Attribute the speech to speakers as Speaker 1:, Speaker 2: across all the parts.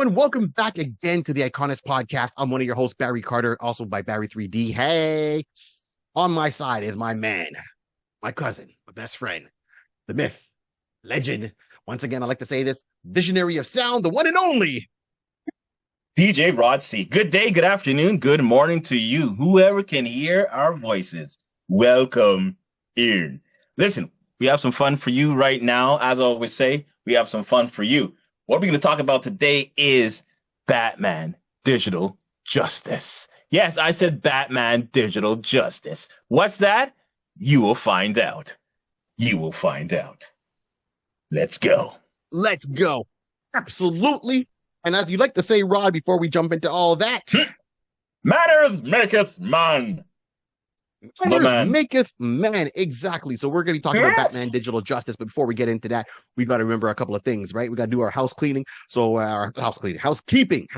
Speaker 1: everyone. Welcome back again to the iConis podcast. I'm one of your hosts, Barry Carter, also by Barry 3D. Hey, on my side is my man, my cousin, my best friend, the myth, legend. Once again, I like to say this, visionary of sound, the one and only
Speaker 2: DJ Rod C. Good day, good afternoon, good morning to you, whoever can hear our voices. Welcome in. Listen, we have some fun for you right now. As I always say, we have some fun for you. What we're going to talk about today is Batman Digital Justice. Yes, I said Batman Digital Justice. What's that? You will find out. You will find out. Let's go.
Speaker 1: Let's go. Absolutely. And as you like to say, Rod, before we jump into all that,
Speaker 2: manners maketh man.
Speaker 1: Manners maketh man. Exactly. So we're going to be talking about Batman Digital Justice. But before we get into that, we've got to remember a couple of things, right? We got to do our house cleaning. So our housekeeping.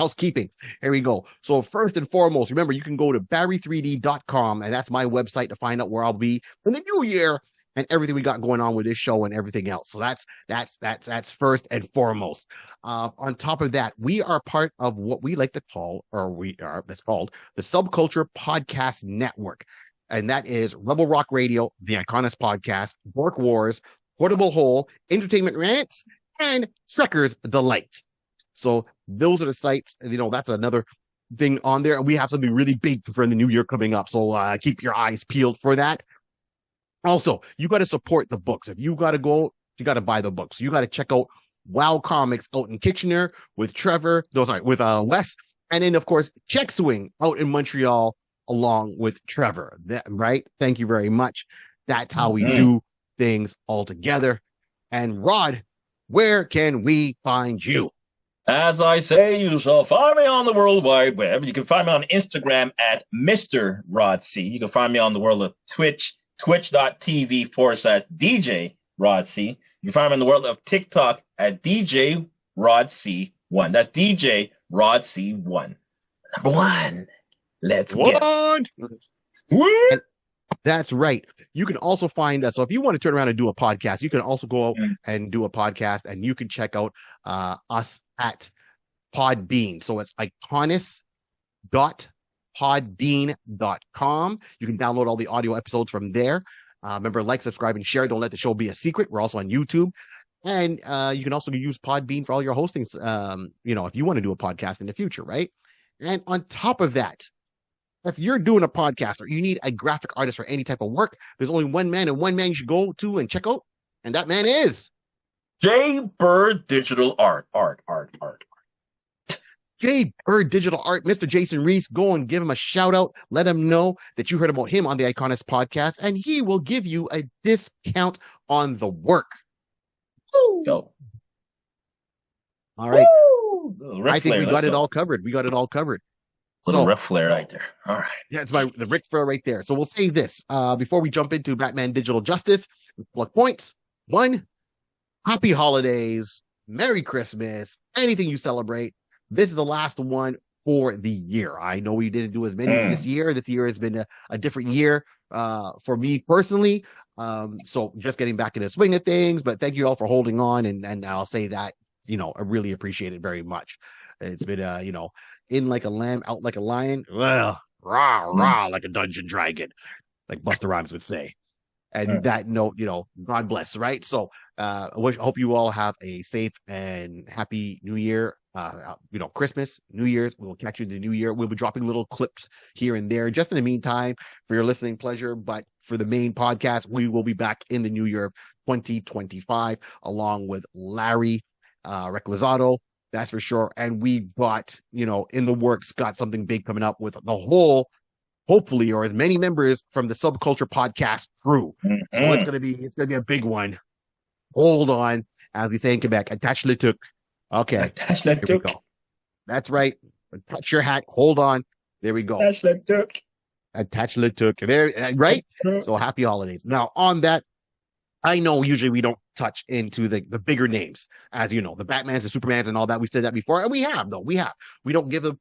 Speaker 1: Here we go. So first and foremost, remember, you can go to barry3d.com, and that's my website to find out where I'll be in the new year and everything we got going on with this show and everything else. So that's first and foremost. On top of that, we are part of what we like to call, that's called the Subculture Podcast Network. And that is Rebel Rock Radio, the iConis Podcast, Bork Wars, Portable Hole, Entertainment Rants, and Trekker's Delight. So those are the sites, that's another thing on there. And we have something really big for the new year coming up. So keep your eyes peeled for that. Also, you got to support the books. If you got to go, you got to buy the books. You got to check out Wow Comics out in Kitchener with Wes. And then, of course, Check Swing out in Montreal along with Trevor. Right? Thank you very much. That's how we do things all together. And Rod, where can we find you?
Speaker 2: As I say, you shall find me on the World Wide Web. You can find me on Instagram at Mr. Rod C. You can find me on the world of Twitch, twitch.tv/DJ Rod C. You can find me in the world of TikTok at DJ Rod C1. That's DJ Rod C1. Number one. Let's go.
Speaker 1: That's right. You can also find us. So if you want to turn around and do a podcast, you can also go out and do a podcast, and you can check out us at Podbean. So it's iconis.podbean.com. You can download all the audio episodes from there. Remember, like, subscribe, and share. Don't let the show be a secret. We're also on YouTube. And you can also use Podbean for all your hostings, if you want to do a podcast in the future, right? And on top of that, if you're doing a podcast or you need a graphic artist for any type of work, there's only one man you should go to and check out. And that man is
Speaker 2: J Bird Digital Art.
Speaker 1: J Bird Digital Art, Mr. Jason Reese. Go and give him a shout out. Let him know that you heard about him on the iConis podcast, and he will give you a discount on the work.
Speaker 2: Go.
Speaker 1: All right.
Speaker 2: Woo!
Speaker 1: I think we got it all covered.
Speaker 2: Little Ric Flair right there. All right.
Speaker 1: Yeah, it's the Ric Flair right there. So we'll say this before we jump into Batman Digital Justice. Plug points. 1, happy holidays, Merry Christmas, anything you celebrate. This is the last one for the year. I know we didn't do as many this year. This year has been a different year for me personally. So just getting back in the swing of things. But thank you all for holding on, and I'll say that I really appreciate it very much. It's been in like a lamb, out like a lion. Well, rah, like a dungeon dragon, like Busta Rhymes would say. And that note, God bless, right? So I hope you all have a safe and happy New Year. Christmas, New Year's. We'll catch you in the new year. We'll be dropping little clips here and there just in the meantime for your listening pleasure. But for the main podcast, we will be back in the new year of 2025 along with Larry Reclizado. That's for sure. And we've got, in the works, got something big coming up with the whole, hopefully, or as many members from the Subculture Podcast crew. So it's gonna be a big one. Hold on, as we say in Quebec, attach le tuc. Okay,
Speaker 2: attach le tuc.
Speaker 1: That's right. Touch your hat. Hold on. There we go.
Speaker 2: Attach le tuc.
Speaker 1: Attach le tuc. There, right? So happy holidays. Now on that, I know usually we don't touch into the bigger names, as you know, the Batmans, the Supermans, and all that. We've said that before, and we have. We don't give them,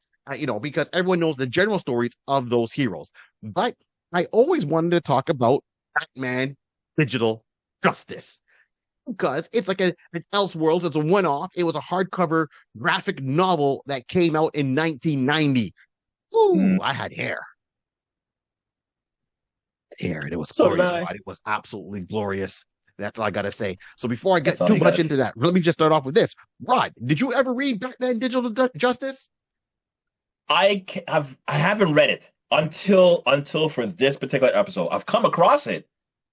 Speaker 1: because everyone knows the general stories of those heroes. But I always wanted to talk about Batman Digital Justice. because it's like an Elseworlds. It's a one-off. It was a hardcover graphic novel that came out in 1990. Ooh, I had hair. And it was
Speaker 2: So
Speaker 1: glorious.
Speaker 2: nice.
Speaker 1: It was absolutely glorious. That's all I gotta say. So before I get
Speaker 2: That's all
Speaker 1: too
Speaker 2: you
Speaker 1: much
Speaker 2: gotta
Speaker 1: into
Speaker 2: say.
Speaker 1: that, let me just start off with this. Rod, did you ever read Batman Digital Justice?
Speaker 2: I haven't read it until for this particular episode. I've come across it.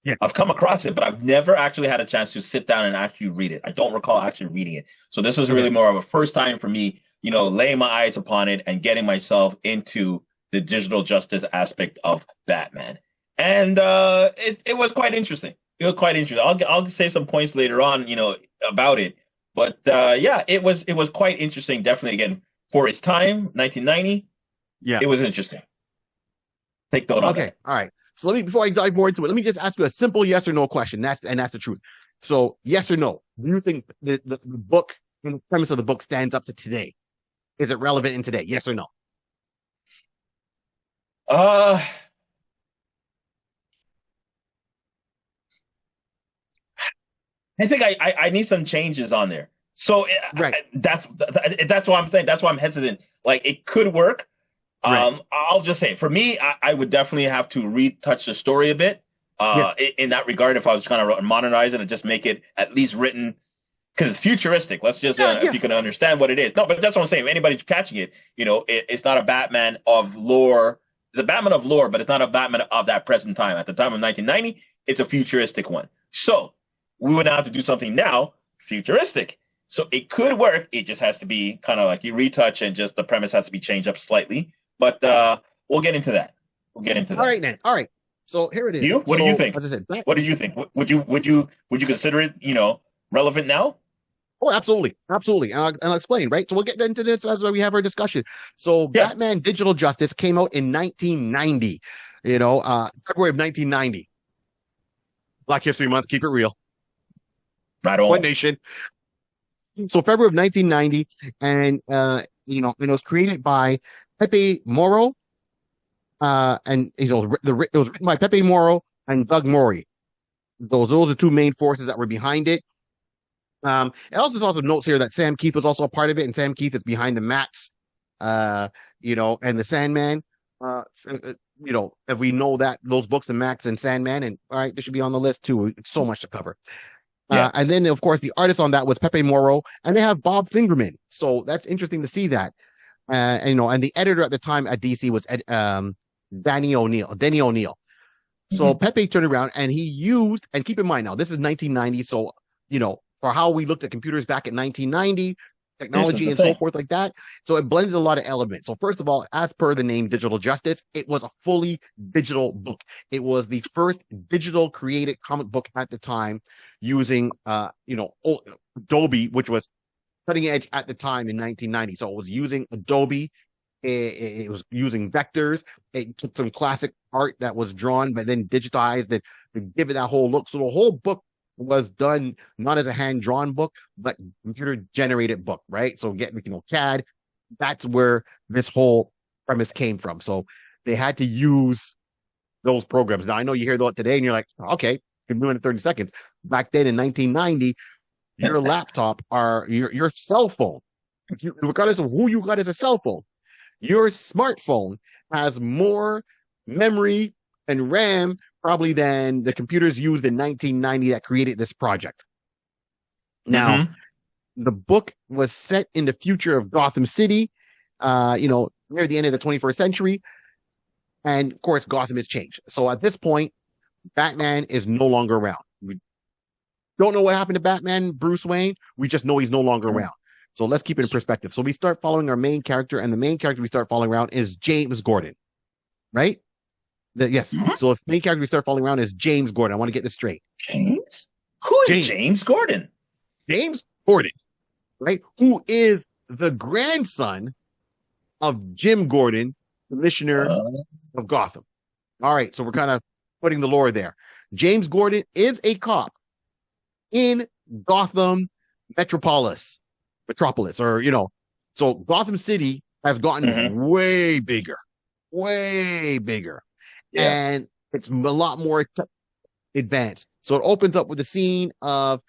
Speaker 1: Yeah.
Speaker 2: I've come across it, but I've never actually had a chance to sit down and actually read it. I don't recall actually reading it. So this was
Speaker 1: Okay.
Speaker 2: really more of a first time for me, laying my eyes upon it and getting myself into the digital justice aspect of Batman. And it was quite interesting. It was quite interesting. I'll say some points later on, about it. But yeah, it was quite interesting. Definitely, again, for its time, 1990.
Speaker 1: Yeah.
Speaker 2: It was interesting. Take note on
Speaker 1: Okay.
Speaker 2: that.
Speaker 1: All right. So before I dive more into it, let me just ask you a simple yes or no question. That's the truth. So yes or no? Do you think the book and the premise of the book stands up to today? Is it relevant in today? Yes or no?
Speaker 2: Uh, I think I need some changes on there. So
Speaker 1: Right.
Speaker 2: that's why I'm saying, that's why I'm hesitant. Like, it could work.
Speaker 1: Right.
Speaker 2: I'll just say, for me, I would definitely have to retouch the story a bit.
Speaker 1: Yeah.
Speaker 2: In that regard, if I was kind of modernize it and just make it at least written, because it's futuristic. Let's just, if you can understand what it is. No, but that's what I'm saying. If anybody's catching it, it's not a Batman of lore. It's a Batman of lore, but it's not a Batman of that present time. At the time of 1990, it's a futuristic one. So we would have to do something now futuristic. So it could work. It just has to be kind of like you retouch and just the premise has to be changed up slightly. But we'll get into that. We'll get into that.
Speaker 1: All right, then. All right. So here it is.
Speaker 2: What do you think?
Speaker 1: As I said,
Speaker 2: What do you think? Would you consider it, relevant now?
Speaker 1: Oh, absolutely. Absolutely. And I'll explain, right? So we'll get into this as we have our discussion. So Batman Digital Justice came out in 1990, February of 1990. Black History Month, keep it real.
Speaker 2: Right on.
Speaker 1: One nation. So February of 1990, and it was created by Pepe Moro, and it was written by Pepe Moro and Doug Morey. Those are the two main forces that were behind it. And also saw some notes here that Sam Keith was also a part of it, and Sam Keith is behind the Max, and the Sandman. If we know that those books, the Max and Sandman, and all right, this should be on the list too. It's so much to cover. And then, of course, the artist on that was Pepe Moro, and they have Bob Fingerman. So that's interesting to see that. And the editor at the time at DC was Denny O'Neil. So Pepe turned around and he used, and keep in mind now, this is 1990. So, for how we looked at computers back in 1990, technology and so forth like that. So it blended a lot of elements. So first of all, as per the name Digital Justice, it was a fully digital book. It was the first digital created comic book at the time using, Adobe, which was cutting edge at the time in 1990. So it was using Adobe. It was using vectors. It took some classic art that was drawn, but then digitized it to give it that whole look. So the whole book was done not as a hand-drawn book, but computer-generated book, right? So CAD, that's where this whole premise came from. So they had to use those programs. Now, I know you hear that today and you're like, okay, you can do it in 30 seconds. Back then in 1990, your laptop or your cell phone, regardless of who you got as a cell phone, your smartphone has more memory and RAM probably than the computers used in 1990 that created this project. Now, the book was set in the future of Gotham City, near the end of the 21st century. And of course, Gotham has changed. So at this point, Batman is no longer around. We don't know what happened to Batman, Bruce Wayne. We just know he's no longer around. So let's keep it in perspective. So we start following our main character, and the main character we start following around is James Gordon, right? Yes. So if the main character we start following around is James Gordon, I want to get this straight.
Speaker 2: James? Who is James Gordon?
Speaker 1: James Gordon, right? Who is the grandson of Jim Gordon, commissioner of Gotham. All right. So we're kind of putting the lore there. James Gordon is a cop in Gotham Metropolis, or, so Gotham City has gotten way bigger. And it's a lot more advanced. So it opens up with the scene of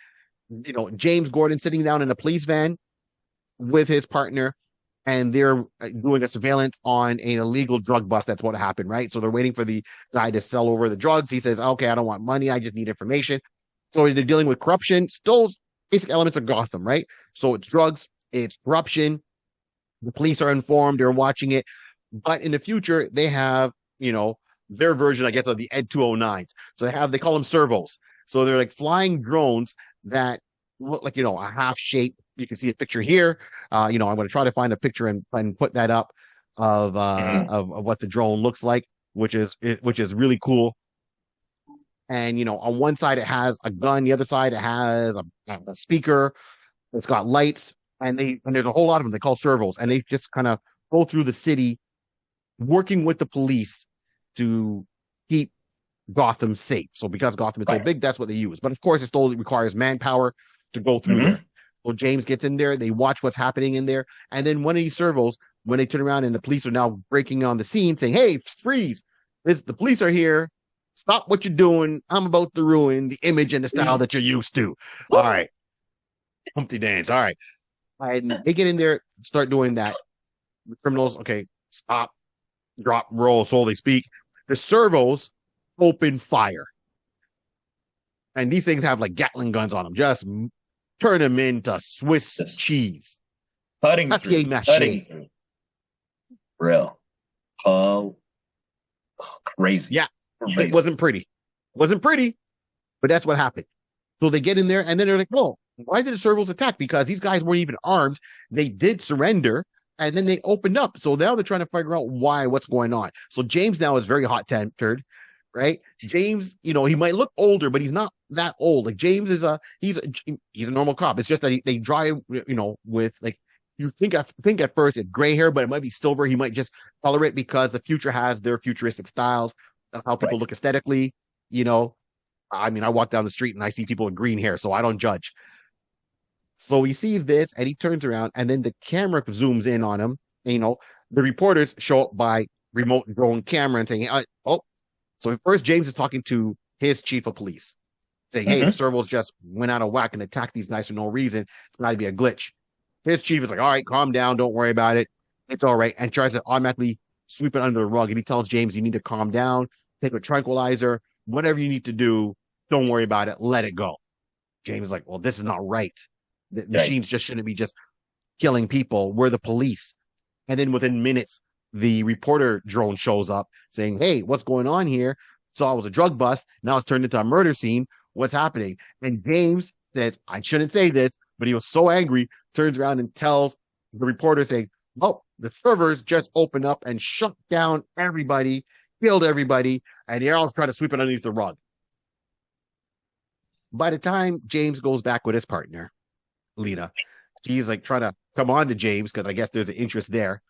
Speaker 1: James Gordon sitting down in a police van with his partner, and they're doing a surveillance on an illegal drug bust that's what happened, right? So they're waiting for the guy to sell over the drugs. He says, okay, I don't want money. I just need information. So they're dealing with corruption, still basic elements of Gotham, right? So it's drugs, it's corruption. The police are informed, they're watching it. But in the future, they have, their version, I guess, of the Ed 209s. So they call them servos. So they're like flying drones that look like, a half shape. You can see a picture here. I'm going to try to find a picture and put that up of what the drone looks like, which is really cool. And on one side it has a gun, the other side it has a speaker. It's got lights, and there's a whole lot of them. They call servos, and they just kind of go through the city, working with the police to keep Gotham safe. So because Gotham is so big, that's what they use. But of course, it still requires manpower to go through there. So James gets in there, they watch what's happening in there, and then one of these servos, when they turn around and the police are now breaking on the scene, saying, "Hey, freeze! The police are here. Stop what you're doing. I'm about to ruin the image and the style that you're used to." All right. Humpty dance. All right. And they get in there, start doing that. The criminals, okay, stop, drop, roll, so they speak. The servos open fire. And these things have like Gatling guns on them. Just turn them into Swiss cheese.
Speaker 2: Cutting through. Real. Oh, crazy.
Speaker 1: Yeah. Crazy. It wasn't pretty. But that's what happened. So they get in there, and then they're like, "Well, why did the servos attack?" Because these guys weren't even armed. They did surrender, and then they opened up. So now they're trying to figure out what's going on. So James now is very hot-tempered, right? James, he might look older, but he's not that old. Like James is he's a normal cop. It's just that they drive, with like, you think at first it's gray hair, but it might be silver. He might just color it because the future has their futuristic styles. That's how people look aesthetically, I mean, I walk down the street and I see people with green hair, so I don't judge. So he sees this and he turns around, and then the camera zooms in on him. And, the reporters show up by remote drone camera and saying, "Oh." So first James is talking to his chief of police, saying, "Hey, the servos just went out of whack and attacked these guys for no reason. It's got to be a glitch." His chief is like, "All right, calm down. Don't worry about it. It's all right." And tries to automatically sweep it under the rug. And he tells James, "You need to calm down, take a tranquilizer, whatever you need to do. Don't worry about it. Let it go." James is like, "Well, this is not right. The machines just shouldn't be just killing people. We're the police." And then within minutes, the reporter drone shows up saying, "Hey, what's going on here? Saw it was a drug bust. Now it's turned into a murder scene. What's happening?" And James says, "I shouldn't say this," but he was so angry, turns around and tells the reporter saying, "Oh, the servers just opened up and shut down everybody, killed everybody, and they're all trying to sweep it underneath the rug." By the time James goes back with his partner, Lena, she's like trying to come on to James because I guess there's an interest there,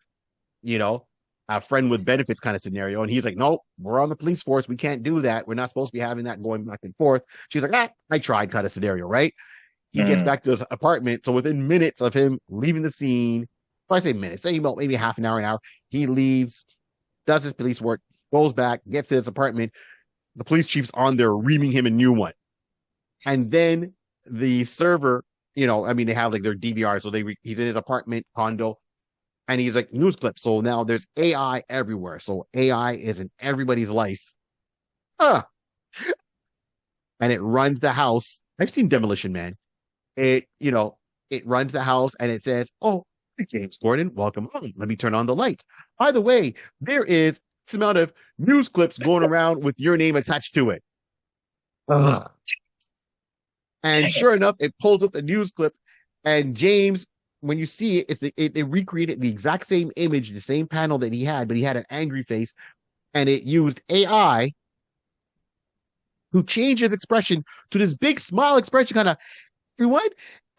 Speaker 1: a friend with benefits kind of scenario. And he's like, "No, we're on the police force. We can't do that. We're not supposed to be having that going back and forth." She's like, "I tried," kind of scenario, right? He gets back to his apartment. So within minutes of him leaving the scene, if I say minutes, say about maybe half an hour, he leaves, does his police work, goes back, gets to his apartment. The police chief's on there reaming him a new one. And then the server, they have like their DVR. So he's in his apartment condo, and he's like, news clips. So now there's AI everywhere. So AI is in everybody's life. And it runs the house. I've seen Demolition Man. It runs the house, and it says, "Oh, James Gordon, welcome home. Let me turn on the lights. By the way, there is this amount of news clips going around with your name attached to it." And sure enough, it pulls up the news clip, and James, when you see it, it recreated the exact same image, the same panel that he had, but he had an angry face, and it used AI to change his expression to this big smile expression, kind of, "Everyone,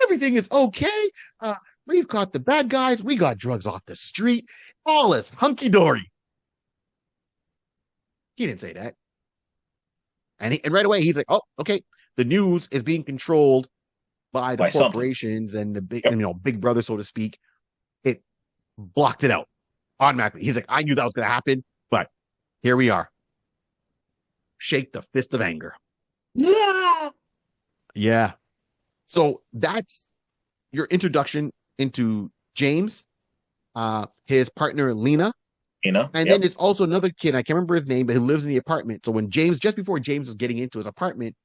Speaker 1: everything is okay. We've got the bad guys. We got drugs off the street. All is hunky-dory." He didn't say that. And right away, he's like, "Oh, okay. The news is being controlled by the corporations and the big, big brother, so to speak." It blocked it out automatically. He's like, "I knew that was going to happen, but here we are." Shake the fist of anger.
Speaker 2: Yeah.
Speaker 1: Yeah. So that's your introduction into James, his partner Lena, and then it's also another kid. I can't remember his name, but he lives in the apartment. So when just before James is getting into his apartment,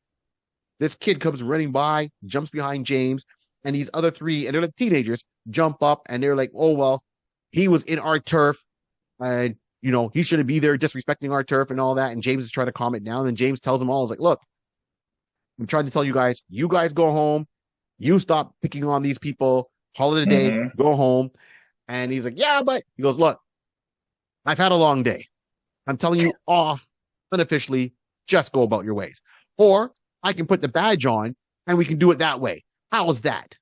Speaker 1: this kid comes running by, jumps behind James, and these other three, and they're like teenagers, jump up, and they're like, "Oh well, he was in our turf, and he shouldn't be there, disrespecting our turf and all that." And James is trying to calm it down, and James tells them all, "Is like, look, I'm trying to tell you guys go home, you stop picking on these people, call it a day, go home." And he's like, "Yeah, but," he goes, "Look, I've had a long day. I'm telling you off unofficially, just go about your ways. Or I can put the badge on and we can do it that way. How's that?"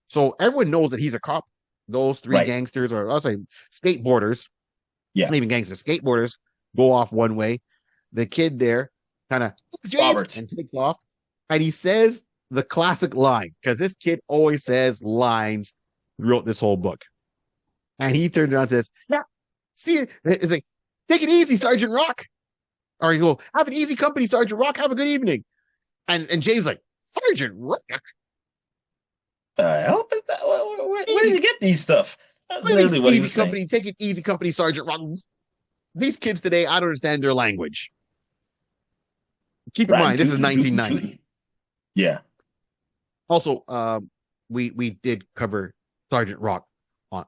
Speaker 1: So everyone knows that he's a cop. Those three gangsters, or I'll say skateboarders, not even gangsters, skateboarders, go off one way. The kid there kind of
Speaker 2: Robert
Speaker 1: and takes off. And he says the classic line, because this kid always says lines throughout this whole book. And he turns around and says, "Yeah, see, it's like, take it easy, Sergeant Rock." Or he go, "Have an easy company, Sergeant Rock. Have a good evening." And James like, "Sergeant Rock?
Speaker 2: Where did you get these stuff?" That's literally what he was
Speaker 1: company,
Speaker 2: saying.
Speaker 1: Take it easy, company, Sergeant Rock. These kids today, I don't understand their language. Keep in mind, this is 1990.
Speaker 2: Yeah.
Speaker 1: Also, we did cover Sergeant Rock on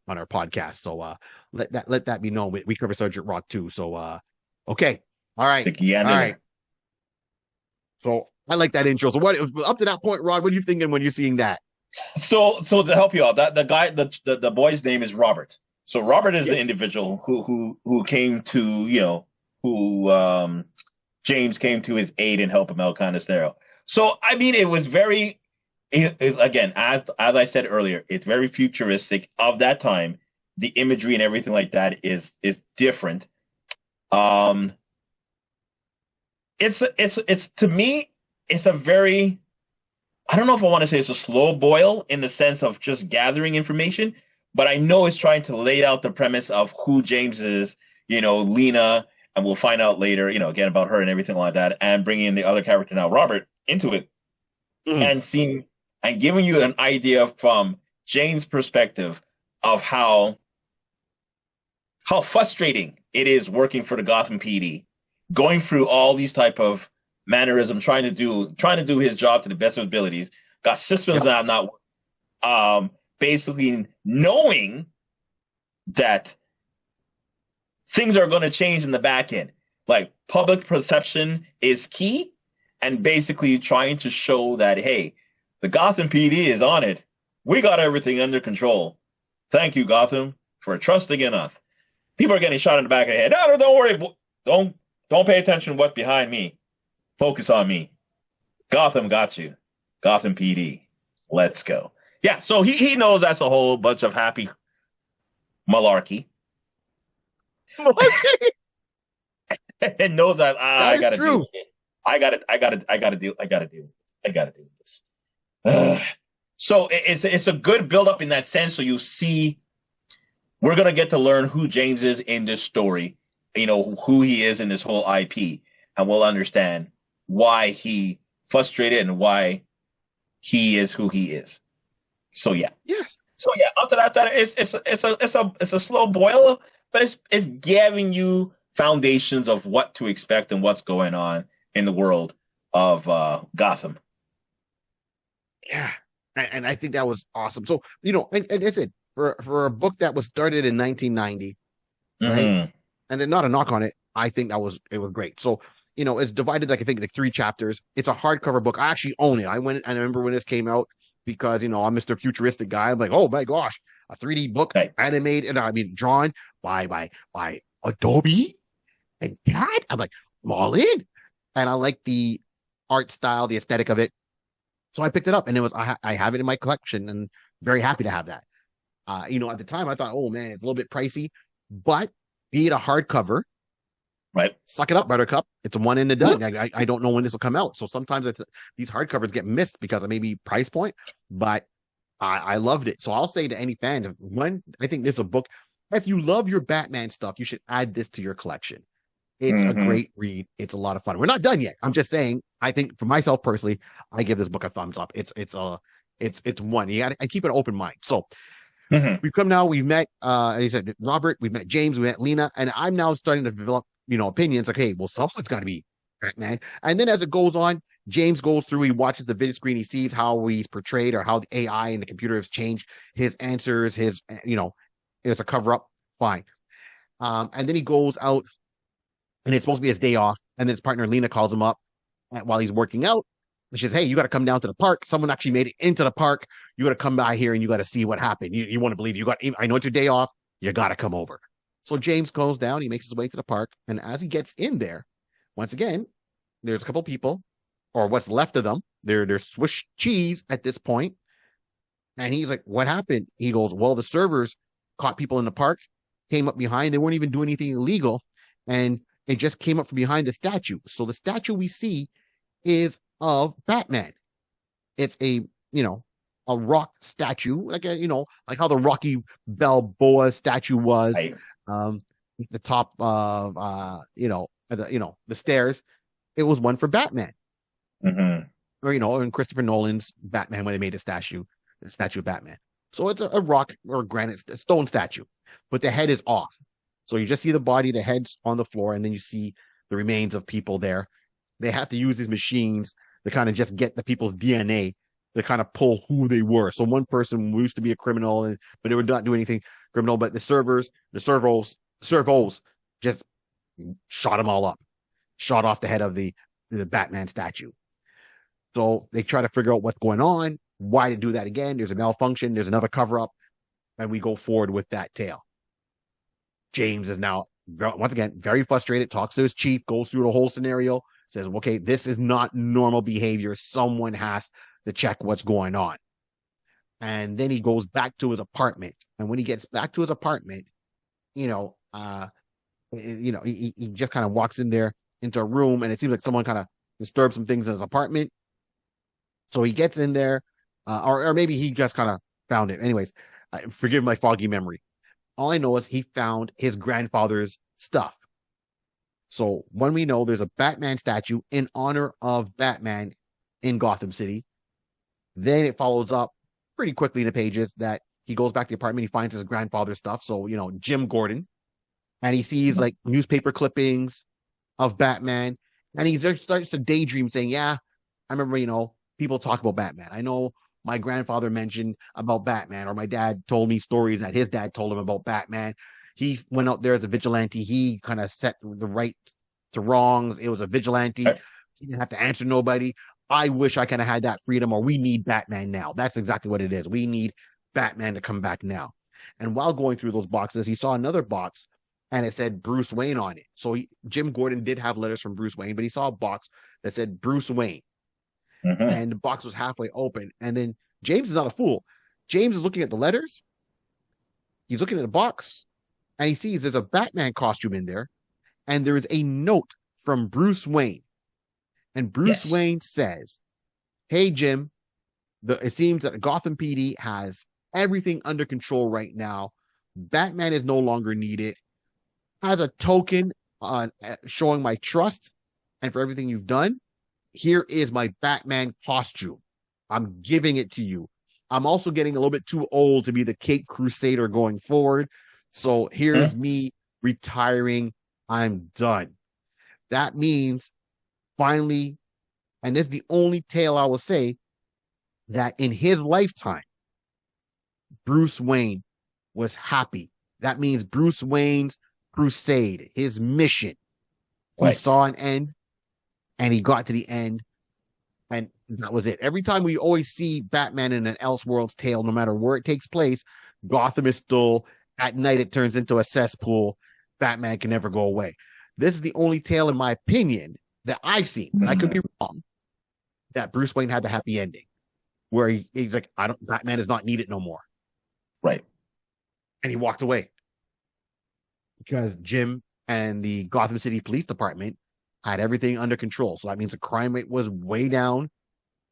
Speaker 1: our podcast, so let that be known. We cover Sergeant Rock too. So okay, all right, all right. So I like that intro. So what up to that point, Rod? What are you thinking when you're seeing that?
Speaker 2: So to help you out, that the guy, the boy's name is Robert. So Robert is the individual who came to who James came to his aid and help him out, kind of stereo. So I mean, it was very. Again, as I said earlier, it's very futuristic of that time. The imagery and everything like that is different. It's to me, it's a very, I don't know if I want to say it's a slow boil in the sense of just gathering information, but I know it's trying to lay out the premise of who James is, Lena, and we'll find out later, again about her and everything like that, and bringing in the other character now, Robert, into it, and seeing. And giving you an idea from James' perspective of how frustrating it is working for the Gotham PD, going through all these type of mannerisms, trying to do his job to the best of abilities, got systems that are not basically knowing that things are going to change in the back end. Like public perception is key, and basically trying to show that, hey, the Gotham PD is on it. We got everything under control. Thank you, Gotham, for trusting in us. People are getting shot in the back of the head. No, don't worry. Don't pay attention to what's behind me. Focus on me. Gotham got you. Gotham PD. Let's go. Yeah, so he knows that's a whole bunch of happy malarkey. And knows that I gotta do it. I gotta deal with this. So it's a good build up in that sense. So you see, we're gonna get to learn who James is in this story, who he is in this whole IP, and we'll understand why he frustrated and why he is who he is. So yeah, So yeah, after that, it's a slow boil, but it's giving you foundations of what to expect and what's going on in the world of Gotham.
Speaker 1: Yeah, and I think that was awesome. So and I said, for a book that was started in 1990, right? And then not a knock on it, I think it was great. So it's divided like I think like 3 chapters. It's a hardcover book. I actually own it. I went and I remember when this came out because I'm Mr. Futuristic guy. I'm like, oh my gosh, a 3D book animated, and I mean drawn by Adobe and CAD. I'm like, I'm all in, and I like the art style, the aesthetic of it. So I picked it up, and I have it in my collection, and very happy to have that. At the time I thought, oh man, it's a little bit pricey, but be it a hardcover,
Speaker 2: right?
Speaker 1: Suck it up, Buttercup. It's a one and a done. I don't know when this will come out, so sometimes these hardcovers get missed because of maybe price point, but I loved it. So I'll say to any fan, I think this is a book. If you love your Batman stuff, you should add this to your collection. It's a great read. It's a lot of fun. We're not done yet. I'm just saying, I think for myself personally, I give this book a thumbs up. It's one. I keep an open mind. So
Speaker 2: Hmm.
Speaker 1: we've come now. We've met, as I said, Robert. We've met James. We met Lena, and I'm now starting to develop, opinions. Like, hey, well, someone's got to be Batman. And then as it goes on, James goes through. He watches the video screen. He sees how he's portrayed or how the AI and the computer has changed his answers. It's a cover up. Fine. And then he goes out, and it's supposed to be his day off. And then his partner Lena calls him up while he's working out. And she says, "Hey, you got to come down to the park. Someone actually made it into the park. You got to come by here and you got to see what happened. You want to believe I know it's your day off. You got to come over." So James goes down. He makes his way to the park. And as he gets in there, once again, there's a couple people, or what's left of them. They're Swiss cheese at this point. And he's like, "What happened?" He goes, "Well, the servers caught people in the park, came up behind. They weren't even doing anything illegal. And it just came up from behind the statue. So the statue we see is of Batman. It's a rock statue, like how the Rocky Balboa statue was,
Speaker 2: Right.
Speaker 1: the top of the stairs. It was one for Batman,
Speaker 2: Hmm.
Speaker 1: or in Christopher Nolan's Batman when they made the statue of Batman. So it's a rock or granite stone statue, but the head is off. So you just see the body, the head's on the floor, and then you see the remains of people there. They have to use these machines to kind of just get the people's DNA to kind of pull who they were. So one person used to be a criminal, but they were not doing anything criminal. But the servos just shot them all up, shot off the head of the Batman statue. So they try to figure out what's going on, why to do that again. There's a malfunction. There's another cover up, and we go forward with that tale. James is now once again very frustrated. Talks to his chief, goes through the whole scenario. Says, "Okay, this is not normal behavior. Someone has to check what's going on." And then he goes back to his apartment. And when he gets back to his apartment, he just kind of walks in there into a room, and it seems like someone kind of disturbed some things in his apartment. So he gets in there, or maybe he just kind of found it. Anyways, forgive my foggy memory. All I know is he found his grandfather's stuff. So when we know there's a Batman statue in honor of Batman in Gotham City, then it follows up pretty quickly in the pages that he goes back to the apartment. He finds his grandfather's stuff. So, Jim Gordon, and he sees like newspaper clippings of Batman. And he starts to daydream saying, "Yeah, I remember, people talk about Batman. I know my grandfather mentioned about Batman, or my dad told me stories that his dad told him about Batman. He went out there as a vigilante. He kind of set the right to wrongs. It was a vigilante. He didn't have to answer nobody. I wish I kind of had that freedom, or we need Batman now." That's exactly what it is. We need Batman to come back now. And while going through those boxes, he saw another box, and it said Bruce Wayne on it. So Jim Gordon did have letters from Bruce Wayne, but he saw a box that said Bruce Wayne.
Speaker 2: Hmm.
Speaker 1: And the box was halfway open. And then James is not a fool. James is looking at the letters. He's looking at the box, and he sees there's a Batman costume in there, and there is a note from Bruce Wayne. And Bruce Wayne says, "Hey, Jim, it seems that Gotham PD has everything under control right now. Batman is no longer needed. As a token on showing my trust and for everything you've done, here is my Batman costume. I'm giving it to you. I'm also getting a little bit too old to be the Cape Crusader going forward. So here's me retiring. I'm done." That means finally, and this is the only tale I will say, that in his lifetime, Bruce Wayne was happy. That means Bruce Wayne's crusade, his mission, he saw an end, and he got to the end, and that was it. Every time we always see Batman in an Elseworlds tale, no matter where it takes place, Gotham is still, at night it turns into a cesspool. Batman can never go away. This is the only tale, in my opinion, that I've seen. I could be wrong, that Bruce Wayne had the happy ending, where he's like, Batman is not needed no more.
Speaker 2: Right.
Speaker 1: And he walked away because Jim and the Gotham City Police Department had everything under control. So that means the crime rate was way down.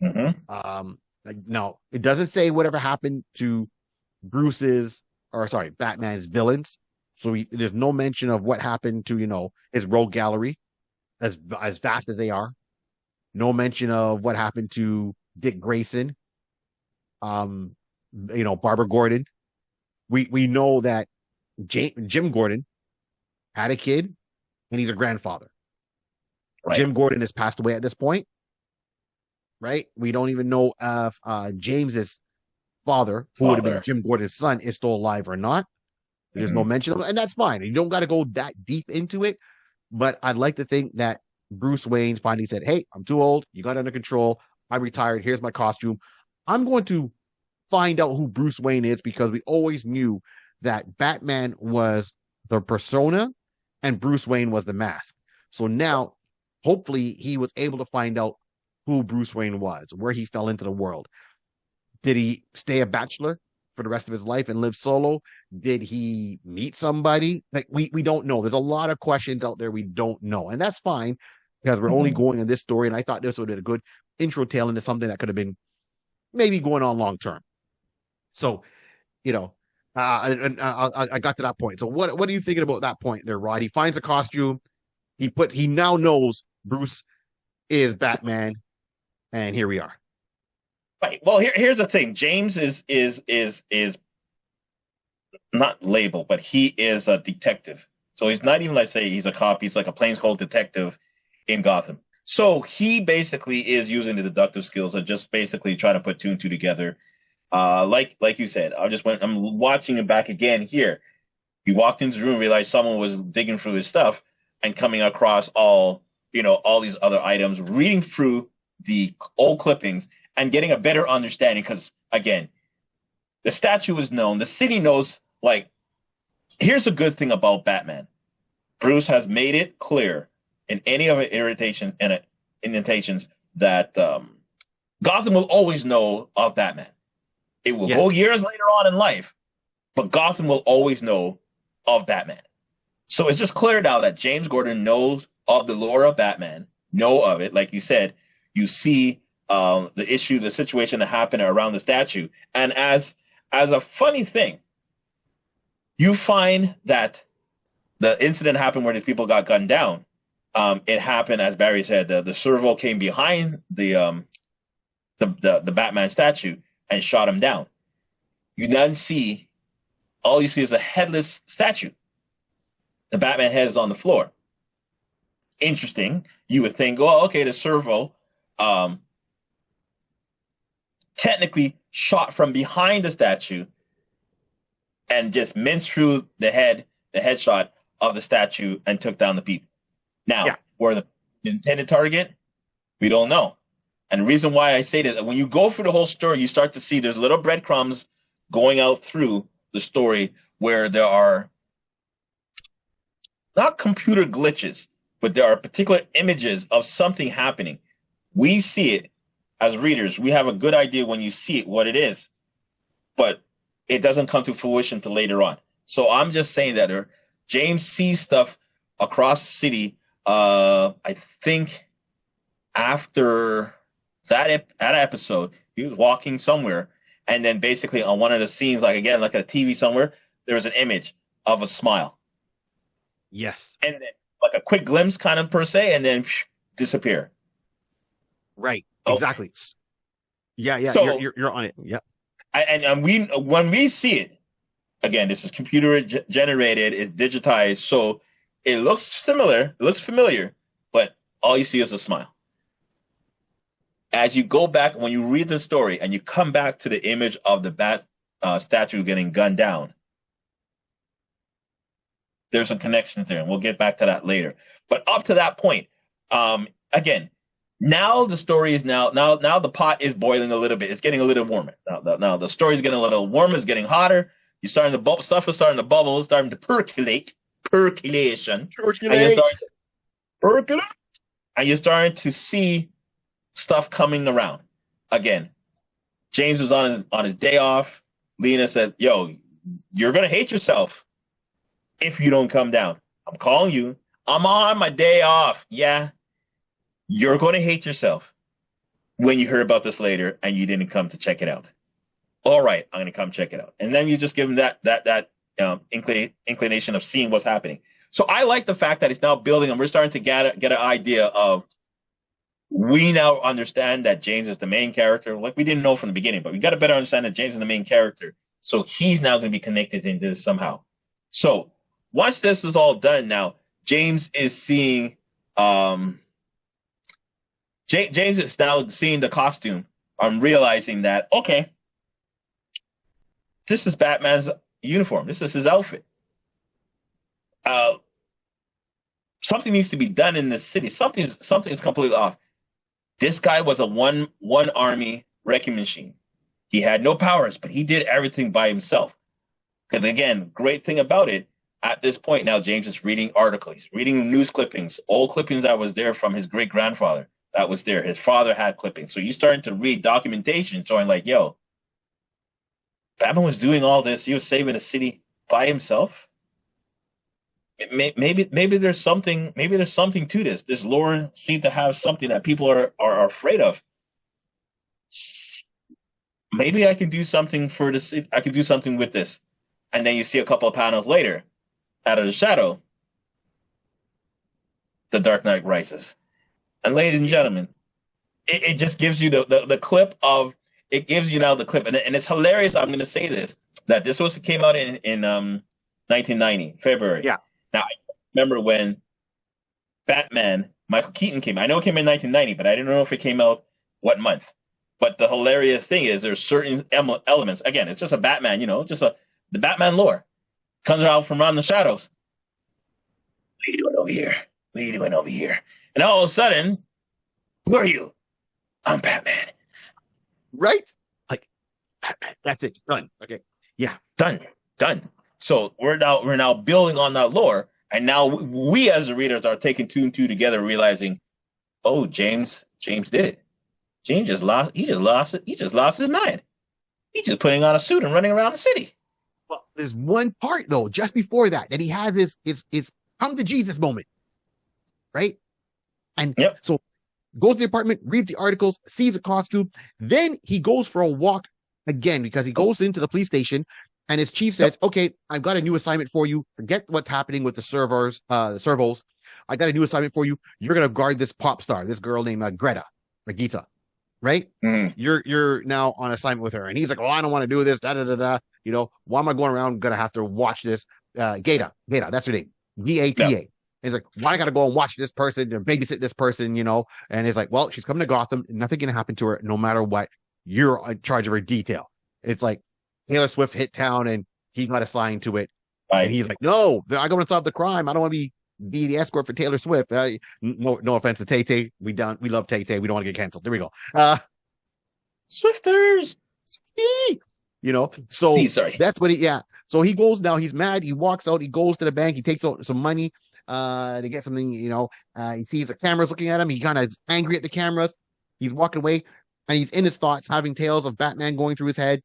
Speaker 1: No, it doesn't say whatever happened to Batman's villains. So there's no mention of what happened to, his rogue gallery, as vast as they are. No mention of what happened to Dick Grayson, Barbara Gordon. We know that Jim Gordon had a kid and he's a grandfather.
Speaker 2: Right.
Speaker 1: Jim Gordon has passed away at this point, right? We don't even know if James's father, who would have been Jim Gordon's son, is still alive or not. There's no mention of it, and that's fine. You don't got to go that deep into it, but I'd like to think that Bruce Wayne finally said, "Hey, I'm too old. You got it under control. I'm retired. Here's my costume. I'm going to find out who Bruce Wayne is," because we always knew that Batman was the persona and Bruce Wayne was the mask. So now, hopefully, he was able to find out who Bruce Wayne was, where he fell into the world. Did he stay a bachelor for the rest of his life and live solo? Did he meet somebody? Like we don't know. There's a lot of questions out there we don't know, and that's fine because we're only going in this story. And I thought this would have been a good intro tale into something that could have been maybe going on long term. So, I got to that point. So what are you thinking about that point there, Rod? He finds a costume. He now knows Bruce is Batman, and here we are.
Speaker 2: Right. Well, here's the thing. James is not labeled, but he is a detective. So he's not even like say he's a cop. He's like a plainclothes detective in Gotham. So he basically is using the deductive skills and just basically trying to put two and two together. Like you said, I'm watching it back again here. He walked into the room, realized someone was digging through his stuff and coming across all these other items, reading through the old clippings and getting a better understanding. Because again, the statue is known, the city knows. Like, here's a good thing about Batman. Bruce has made it clear in any of the indentations that Gotham will always know of Batman. It will go years later on in life, but Gotham will always know of Batman. So it's just clear now that James Gordon knows of the lore of Batman, know of it. Like you said, you see the situation that happened around the statue. And as a funny thing, you find that the incident happened where these people got gunned down. It happened, as Barry said, the servo came behind the Batman statue and shot him down. You then all you see is a headless statue. The Batman head is on the floor. Interesting. You would think, well, okay, the servo technically shot from behind the statue and just minced through the headshot of the statue and took down the people. Now, where the intended target, we don't know. And the reason why I say that, when you go through the whole story, you start to see there's little breadcrumbs going out through the story where there are not computer glitches, but there are particular images of something happening. We see it as readers. We have a good idea when you see it what it is, but it doesn't come to fruition till later on. So I'm just saying that James sees stuff across the city. I think after that episode, he was walking somewhere, and then basically on one of the scenes, like a TV somewhere, there was an image of a smile.
Speaker 1: Yes.
Speaker 2: And then like a quick glimpse kind of per se, and then disappear.
Speaker 1: Right. Okay. Exactly. Yeah. So, you're on it. Yeah.
Speaker 2: And when we see it, again, this is computer generated, it's digitized, so it looks similar, it looks familiar, but all you see is a smile. As you go back, when you read the story and you come back to the image of the bat statue getting gunned down, there's some connections there, and we'll get back to that later. But up to that point, again, now the story is now the pot is boiling a little bit. It's getting a little warmer. Now the story is getting a little warmer. It's getting hotter. You're starting to bubble. Stuff is starting to bubble. Starting to percolate. Percolation. Percolate. And you're starting to see stuff coming around. Again, James was on his day off. Lena said, "Yo, you're gonna hate yourself if you don't come down. I'm calling you. I'm on my day off. Yeah, you're going to hate yourself when you hear about this later and you didn't come to check it out. All right, I'm going to come check it out." And then you just give him that inclination of seeing what's happening. So I like the fact that it's now building, and we're starting to get an idea of We now understand that James is the main character. Like we didn't know from the beginning, but we got to better understand that James is the main character. So he's now going to be connected into this somehow. So once this is all done, now James is seeing, James is now seeing the costume. I'm realizing that okay, this is Batman's uniform. This is his outfit. Uh, Something needs to be done in this city. Something's completely off. This guy was a one army wrecking machine. He had no powers, but he did everything by himself. Because again, great thing about it, at this point now, James is reading articles, he's reading news clippings, old clippings that was there from his great grandfather that was there. His father had clippings. So he's starting to read documentation showing like, yo, Batman was doing all this. He was saving the city by himself. Maybe there's something to this. This lore seems to have something that people are afraid of. Maybe I can do something for this. I can do something with this. And then you see a couple of panels later, out of the shadow, the Dark Knight rises. And ladies and gentlemen, it just gives you the clip of it gives you now the clip, and it's hilarious. I'm going to say this that this was came out in 1990 February.
Speaker 1: Yeah.
Speaker 2: Now I remember when Batman Michael Keaton came. I know it came in 1990, but I didn't know if it came out what month. But the hilarious thing is there's certain elements. Again, it's just a Batman, the Batman lore comes out from around the shadows. What are you doing over here? What are you doing over here? And all of a sudden, who are you? I'm Batman.
Speaker 1: Right? Like, that's it. Done. Okay. Yeah.
Speaker 2: Done. So we're now building on that lore, and now we as the readers are taking two and two together, realizing, oh, James did it. James just lost. He just lost his mind. He's just putting on a suit and running around the city.
Speaker 1: Well, there's one part though, just before that he has his come to Jesus moment, right? And
Speaker 2: Yep.
Speaker 1: So goes to the apartment, reads the articles, sees a costume, then he goes for a walk again because he goes into the police station, and his chief says, "Okay, I've got a new assignment for you. Forget what's happening with the servos. I got a new assignment for you. You're gonna guard this pop star, this girl named Gita." Right?
Speaker 2: Mm-hmm.
Speaker 1: You're now on assignment with her. And he's like, I don't want to do this. Why am I going around? I'm gonna have to watch this. Gata, that's her name. Gata.
Speaker 2: Yep.
Speaker 1: And he's like, why I gotta go and watch this person or babysit this person, And he's like, well, she's coming to Gotham, nothing can happen to her, no matter what. You're in charge of her detail. It's like Taylor Swift hit town and he got assigned to it. Right. And he's like, no, I want to solve the crime. I don't want to be the escort for Taylor Swift. No offense to Tay Tay. We love Tay Tay. We don't want to get canceled. There we go.
Speaker 2: Swifters.
Speaker 1: So that's what So he goes now. He's mad. He walks out. He goes to the bank. He takes out some money to get something. He sees the cameras looking at him. He kind of is angry at the cameras. He's walking away, and he's in his thoughts, having tales of Batman going through his head.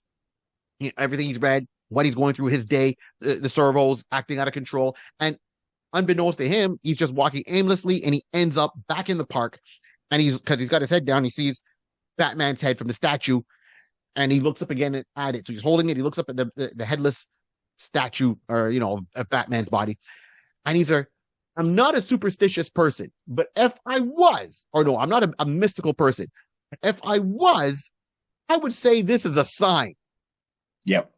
Speaker 1: Everything he's read, what he's going through his day, the servos acting out of control, and unbeknownst to him, he's just walking aimlessly, and he ends up back in the park. And because he's got his head down, he sees Batman's head from the statue, and he looks up again at it. So he's holding it. He looks up at the headless statue, or of Batman's body, and he's I'm not a superstitious person, but if I was, or no, I'm not a mystical person. If I was, I would say this is a sign.
Speaker 2: Yep.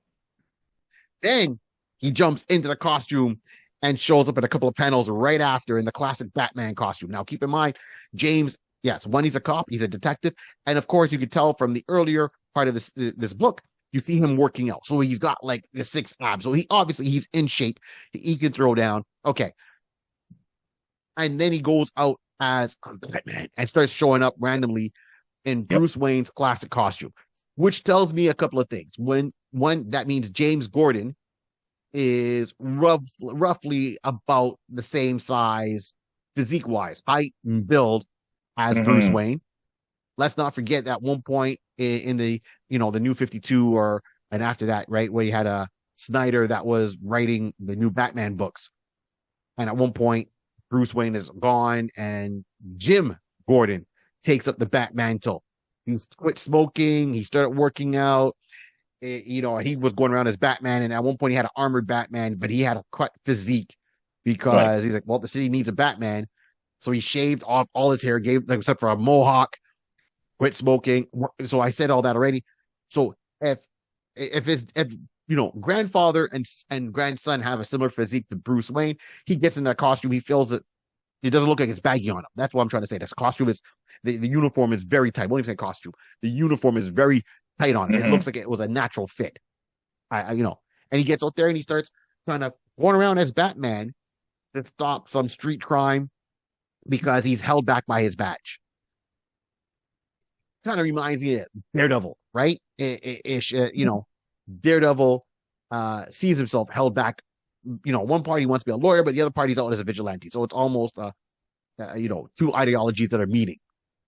Speaker 1: Then he jumps into the costume and shows up in a couple of panels right after in the classic Batman costume. Now, keep in mind, James, yes, one, he's a cop, he's a detective, and of course, you could tell from the earlier part of this book, you see him working out. So he's got like the 6 abs. So he's in shape. He can throw down. Okay. And then he goes out as Batman and starts showing up randomly in Bruce Wayne's classic costume, which tells me a couple of things. One, that means James Gordon is roughly about the same size, physique-wise, height and build as Bruce Wayne. Let's not forget that one point in the the New 52 and after that, right, where you had a Snyder that was writing the new Batman books, and at one point Bruce Wayne is gone and Jim Gordon takes up the Batmantle. He's quit smoking. He started working out. He was going around as Batman, and at one point he had an armored Batman, but he had a cut physique because he's like, well, the city needs a Batman. So he shaved off all his hair, gave like, except for a mohawk, quit smoking. So I said all that already. So if grandfather and grandson have a similar physique to Bruce Wayne, he gets in that costume, he feels that it doesn't look like it's baggy on him. That's what I'm trying to say. This costume is the uniform is very tight. I won't even say costume. The uniform is very tight on him. It looks like it was a natural fit. And he gets out there and he starts kind of going around as Batman to stop some street crime because he's held back by his badge. Kind of reminds me of Daredevil, right? Daredevil sees himself held back. One party wants to be a lawyer, but the other party's out as a vigilante. So it's almost, two ideologies that are meeting.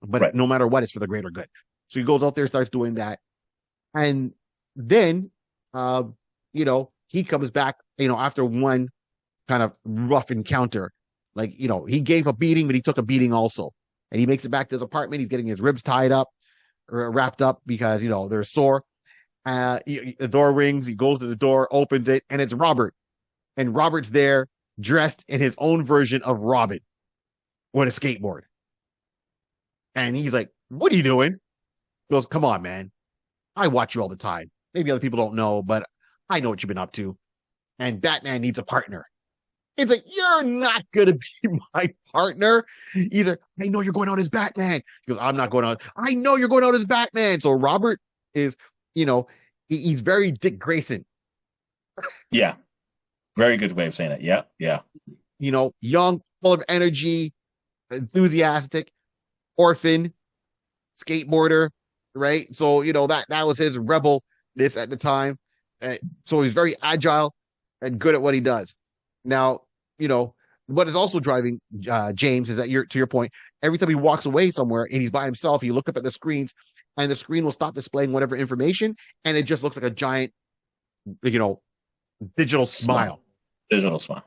Speaker 1: But no matter what, it's for the greater good. So he goes out there, starts doing that. And then, he comes back, after one kind of rough encounter. Like, he gave a beating, but he took a beating also. And he makes it back to his apartment. He's getting his ribs tied up or wrapped up because, they're sore. The door rings. He goes to the door, opens it, and it's Robert. And Robert's there dressed in his own version of Robin with a skateboard. And he's like, what are you doing? He goes, come on, man. I watch you all the time. Maybe other people don't know, but I know what you've been up to. And Batman needs a partner. It's like, you're not going to be my partner. Either, I know you're going out as Batman. He goes, I'm not going out. I know you're going out as Batman. So Robert is, he's very Dick Grayson.
Speaker 2: Yeah. Very good way of saying it. Yeah. Yeah.
Speaker 1: Young, full of energy, enthusiastic, orphan, skateboarder, right? So, that was his rebelness at the time. So he's very agile and good at what he does. Now, what is also driving James is that to your point, every time he walks away somewhere and he's by himself, you look up at the screens and the screen will stop displaying whatever information. And it just looks like a giant, digital smile.
Speaker 2: Digital smile.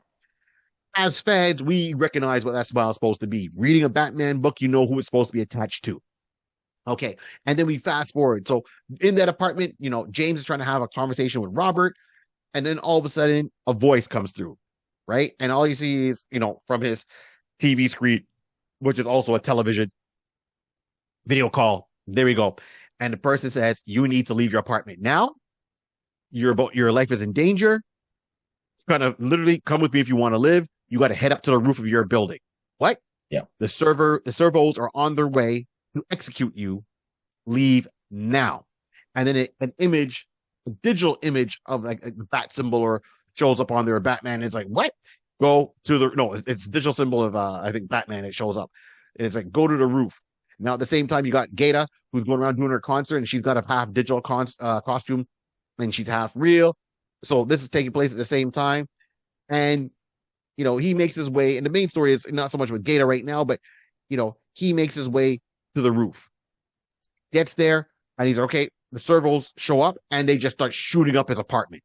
Speaker 1: As fans, we recognize what that smile is supposed to be. Reading a Batman book, you know who it's supposed to be attached to. Okay. And then we fast forward. So in that apartment, James is trying to have a conversation with Robert. And then all of a sudden, a voice comes through, right? And all you see is, from his TV screen, which is also a television video call. There we go. And the person says, you need to leave your apartment now. Your life is in danger. Kind of literally come with me if you want to live. You got to head up to the roof of your building. What?
Speaker 2: Yeah.
Speaker 1: The servos are on their way to execute you. Leave now. And then a digital image of like a bat symbol or shows up on there. Batman. It's like, what? Go to it's digital symbol of I think Batman. It shows up, and it's like, go to the roof. Now at the same time, you got Gata who's going around doing her concert, and she's got a half digital costume, and she's half real. So this is taking place at the same time. And, he makes his way, and the main story is not so much with Gata right now, but, he makes his way to the roof, gets there, and he's okay. The servos show up and they just start shooting up his apartment.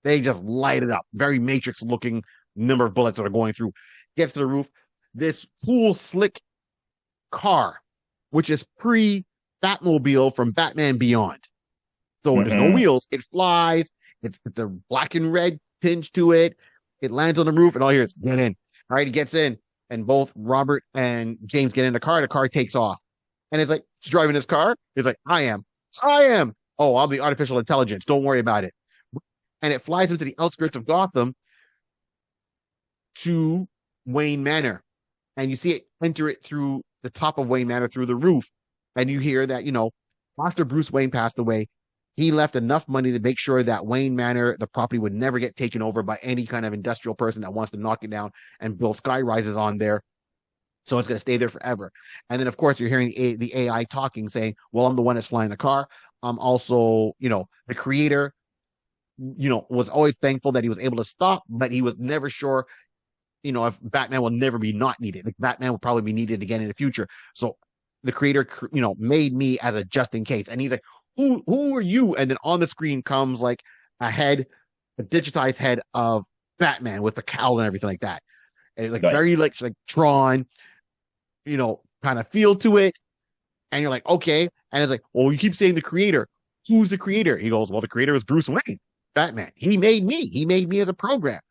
Speaker 1: They just light it up. Very Matrix looking number of bullets that are going through. Gets to the roof. This cool, slick car, which is pre-Batmobile from Batman Beyond. So there's no wheels. It flies. It's the black and red tinge to it. It lands on the roof, and all you hear is, get in. All right, he gets in, and both Robert and James get in the car. The car takes off. And it's like, he's driving his car. He's like, I am. Oh, I'm the artificial intelligence. Don't worry about it. And it flies into the outskirts of Gotham to Wayne Manor. And you see it enter it through the top of Wayne Manor, through the roof. And you hear that, after Bruce Wayne passed away, he left enough money to make sure that Wayne Manor, the property, would never get taken over by any kind of industrial person that wants to knock it down and build sky rises on there. So it's going to stay there forever. And then, of course, you're hearing the AI talking, saying, well, I'm the one that's flying the car. I'm also, the creator, was always thankful that he was able to stop, but he was never sure, if Batman will never be not needed. Like, Batman will probably be needed again in the future. So the creator, made me as a just in case. And he's like, who are you? And then on the screen comes like a digitized head of Batman with the cowl and everything like that. And like very like Tron, kind of feel to it. And you're like, okay. And it's like, well, you keep saying the creator. Who's the creator? He goes, well, the creator is Bruce Wayne, Batman. He made me. He made me as a program.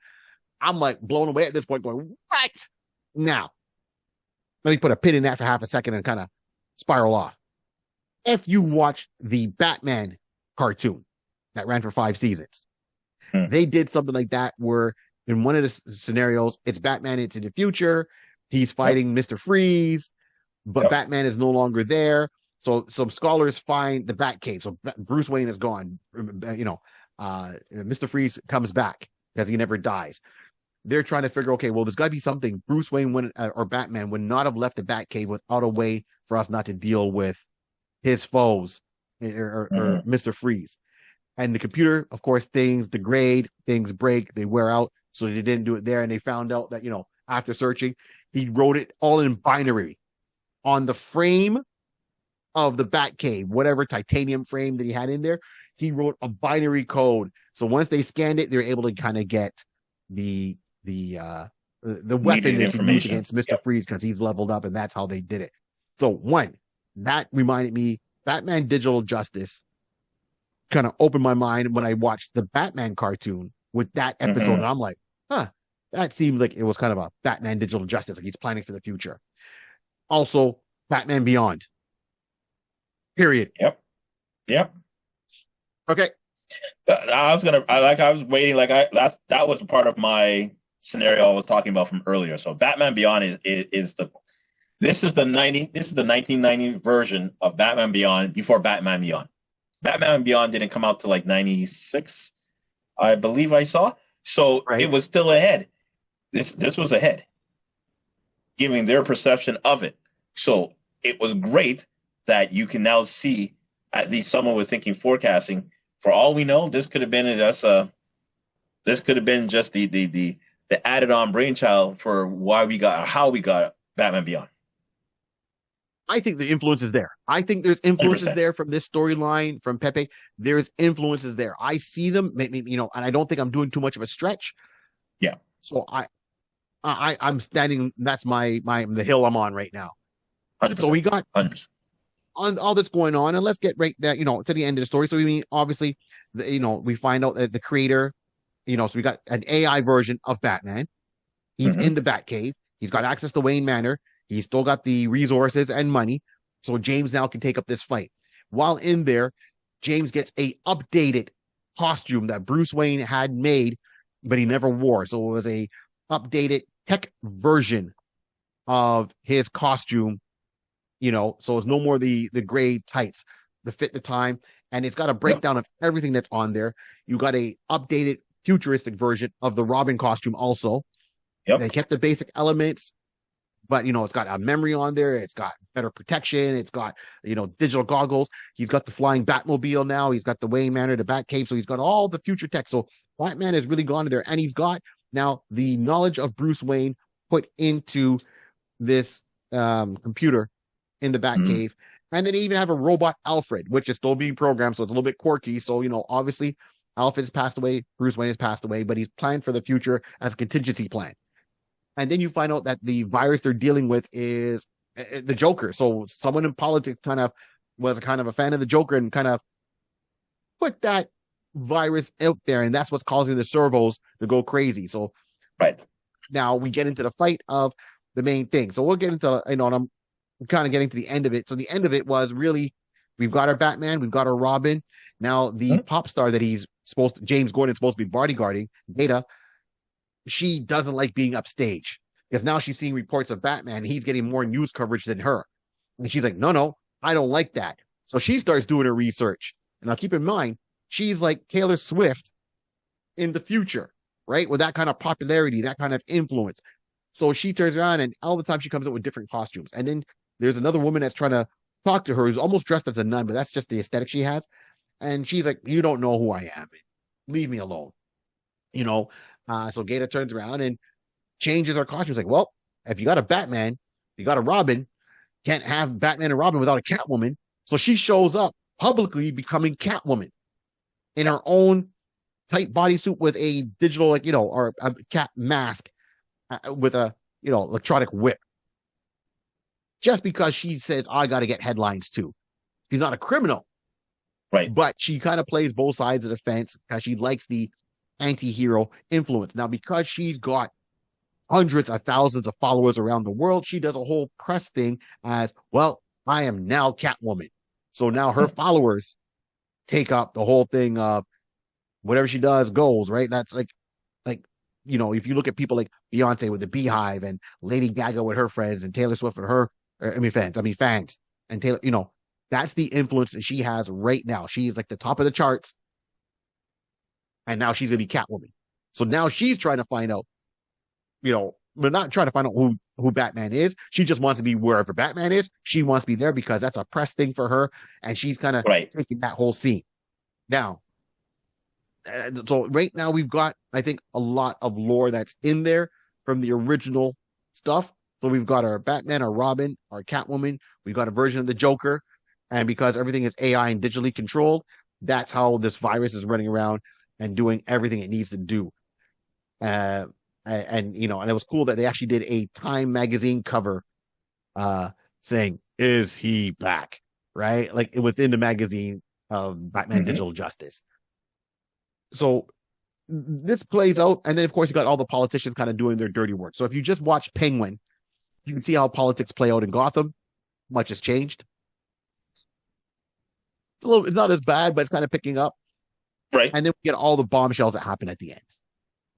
Speaker 1: I'm like blown away at this point going, what? Now, let me put a pin in that for half a second and kind of spiral off. If you watch the Batman cartoon that ran for 5 seasons, they did something like that where in one of the scenarios, it's Batman into the future. He's fighting Mr. Freeze, but Batman is no longer there. So some scholars find the Batcave. So Bruce Wayne is gone. Mr. Freeze comes back because he never dies. They're trying to figure, okay, well, there's got to be something. Bruce Wayne or Batman would not have left the Batcave without a way for us not to deal with his foes or Mr. Freeze. And the computer, of course, things degrade, things break, they wear out. So they didn't do it there. And they found out that, after searching, he wrote it all in binary on the frame of the Batcave, whatever titanium frame that he had in there. He wrote a binary code. So once they scanned it, they were able to kind of get the weapon they can use against Mr. Freeze because he's leveled up, and that's how they did it. So one, that reminded me, Batman Digital Justice kind of opened my mind when I watched the Batman cartoon with that episode. And I'm like, that seemed like it was kind of a Batman Digital Justice, like he's planning for the future. Also, Batman Beyond. Period.
Speaker 2: Yep.
Speaker 1: Okay.
Speaker 2: I was waiting. That was part of my scenario I was talking about from earlier. So Batman Beyond is the 1990 version of Batman Beyond before Batman Beyond. Batman Beyond didn't come out till like 96, I believe I saw. So It was still ahead. This was ahead, giving their perception of it. So it was great that you can now see, at least someone was thinking forecasting. For all we know, this could have been just the added on brainchild for how we got Batman Beyond.
Speaker 1: I think the influence is there. I think there's influences 100%. There from this storyline from Pepe. There's influences there. I see them, and I don't think I'm doing too much of a stretch.
Speaker 2: Yeah.
Speaker 1: So I'm standing. That's the hill I'm on right now.
Speaker 2: 100%.
Speaker 1: So we got
Speaker 2: 100%.
Speaker 1: On all that's going on, and let's get right there, to the end of the story. So we mean, obviously, we find out that the creator, so we got an AI version of Batman. He's in the Batcave. He's got access to Wayne Manor. He's still got the resources and money. So James now can take up this fight. While in there, James gets a updated costume that Bruce Wayne had made, but he never wore. So it was a updated tech version of his costume. So it's no more the gray tights, the fit the time, and it's got a breakdown of everything that's on there. You got a updated futuristic version of the Robin costume also. They kept the basic elements, but it's got a memory on there. It's got better protection. It's got digital goggles. He's got the flying Batmobile now. He's got the Wayne Manor, the Batcave. So he's got all the future tech. So Batman has really gone to there, and he's got now the knowledge of Bruce Wayne put into this computer in the Batcave. And then they even have a robot Alfred, which is still being programmed, so it's a little bit quirky. So, obviously Alfred's passed away, Bruce Wayne has passed away, but he's planned for the future as a contingency plan. And then you find out that the virus they're dealing with is the Joker. So someone in politics was a fan of the Joker and kind of put that virus out there, and that's what's causing the Servos to go crazy. So now we get into the fight of the main thing. So we'll get into, and I'm kind of getting to the end of it. So the end of it was really, we've got our Batman, we've got our Robin. Now the pop star that James Gordon's supposed to be bodyguarding, Data, she doesn't like being upstage because now she's seeing reports of Batman and he's getting more news coverage than her. And she's like, no, I don't like that. So she starts doing her research. And now keep in mind, she's like Taylor Swift in the future, right? With that kind of popularity, that kind of influence. So she turns around and all the time she comes up with different costumes. And then there's another woman that's trying to talk to her who's almost dressed as a nun, but that's just the aesthetic she has. And she's like, you don't know who I am. Leave me alone. So Gator turns around and changes her costume. She's like, well, if you got a Batman, you got a Robin, can't have Batman and Robin without a Catwoman. So she shows up publicly becoming Catwoman in her own tight bodysuit with a digital, or a cat mask with a, electronic whip. Just because she says, I got to get headlines too. She's not a criminal.
Speaker 2: Right.
Speaker 1: But she kind of plays both sides of the fence because she likes the anti-hero influence. Now, because she's got hundreds of thousands of followers around the world. She does a whole press thing as, well, I am now Catwoman. So now her followers take up the whole thing of whatever she does goes, right? That's like, if you look at people like Beyonce with the Beehive and Lady Gaga with her friends and Taylor Swift with her, fans and Taylor, that's the influence that she has right now. She's like the top of the charts, and now she's gonna be Catwoman. So now she's trying to find out, but not trying to find out who Batman is. She just wants to be wherever Batman is. She wants to be there because that's a press thing for her, and she's kind of taking that whole scene. Now, so right now we've got, I think, a lot of lore that's in there from the original stuff. So we've got our Batman, our Robin, our Catwoman. We've got a version of the Joker, and because everything is AI and digitally controlled, that's how this virus is running around and doing everything it needs to do. And it was cool that they actually did a Time magazine cover saying, "Is he back?" Right? Like within the magazine of Batman Digital Justice. So this plays out, and then of course you got all the politicians kind of doing their dirty work. So if you just watch Penguin, you can see how politics play out in Gotham. Much has changed. It's not as bad, but it's kind of picking up.
Speaker 2: Right.
Speaker 1: And then we get all the bombshells that happen at the end.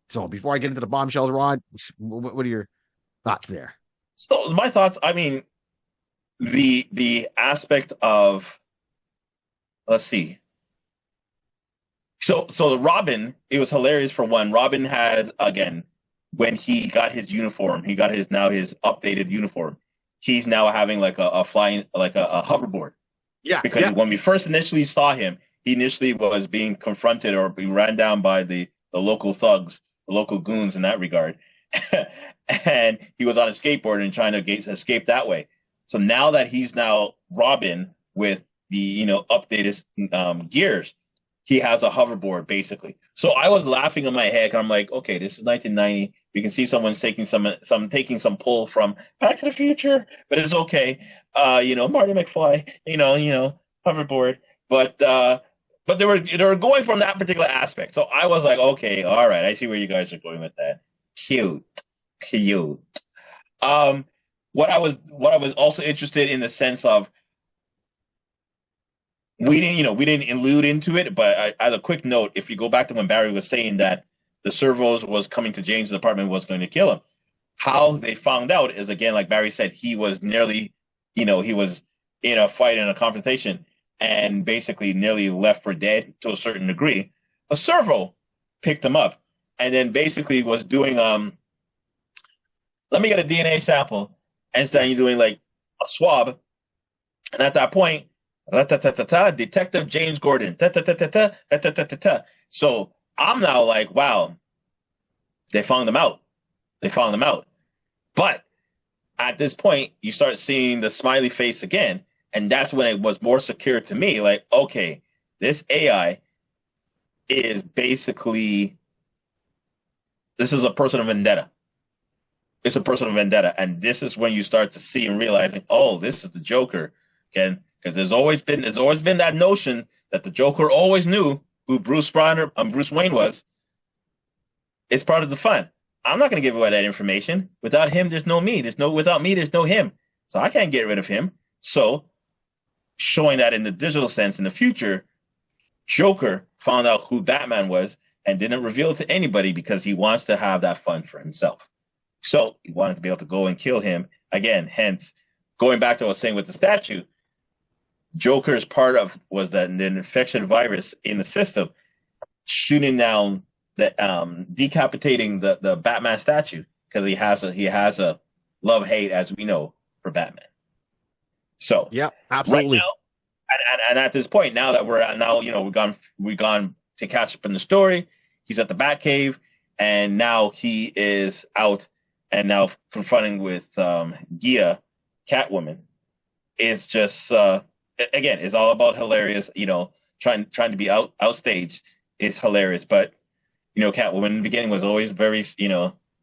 Speaker 1: So before I get into the bombshells, Ron, what are your thoughts there?
Speaker 2: So my thoughts, I mean, the aspect of, let's see. So the Robin, it was hilarious for one. Robin had, again, when he got his uniform, he got his updated uniform. He's now having like a flying, like a hoverboard.
Speaker 1: Yeah.
Speaker 2: Because when we first initially saw him, he initially was being confronted or being ran down by the local thugs, the local goons in that regard. And he was on a skateboard and trying to escape that way. So now that he's now Robin with the, updated gears, he has a hoverboard basically. So I was laughing in my head and I'm like, okay, this is 1990. We can see someone's taking some pull from Back to the Future, but it's okay. Marty McFly, hoverboard. But they were going from that particular aspect. So I was like, okay, all right, I see where you guys are going with that. Cute. What I was also interested in the sense of, we didn't allude into it, but as a quick note, if you go back to when Barry was saying that the Servos was coming to James' apartment, was going to kill him, how they found out is, again, like Barry said, he was nearly, he was in a fight and a confrontation and basically nearly left for dead to a certain degree. A Servo picked him up and then basically was doing, let me get a DNA sample, and instead you're doing like a swab. And at that point, Detective James Gordon. So I'm now like, wow, they found him out. But at this point, you start seeing the smiley face again. And that's when it was more secure to me. Like, okay, this AI is basically, this is a personal vendetta. It's a personal vendetta. And this is when you start to see and realizing, oh, this is the Joker. Again, because there's always been that notion that the Joker always knew who Bruce Wayne was. It's part of the fun. I'm not going to give away that information. Without him, there's no me. Without me, there's no him. So I can't get rid of him. So showing that in the digital sense in the future, Joker found out who Batman was and didn't reveal it to anybody because he wants to have that fun for himself. So he wanted to be able to go and kill him again. Hence, going back to what I was saying with the statue, Joker's part of was that the infection virus in the system shooting down decapitating the Batman statue because he has a love-hate, as we know, for Batman. So
Speaker 1: yeah, absolutely.
Speaker 2: Right now, and at this point, now that we've gone to catch up in the story, he's at the Batcave, and now he is out and now confronting with Gia, Catwoman. It's just again, it's all about hilarious. Trying to be outstaged is hilarious, but Catwoman in the beginning was always very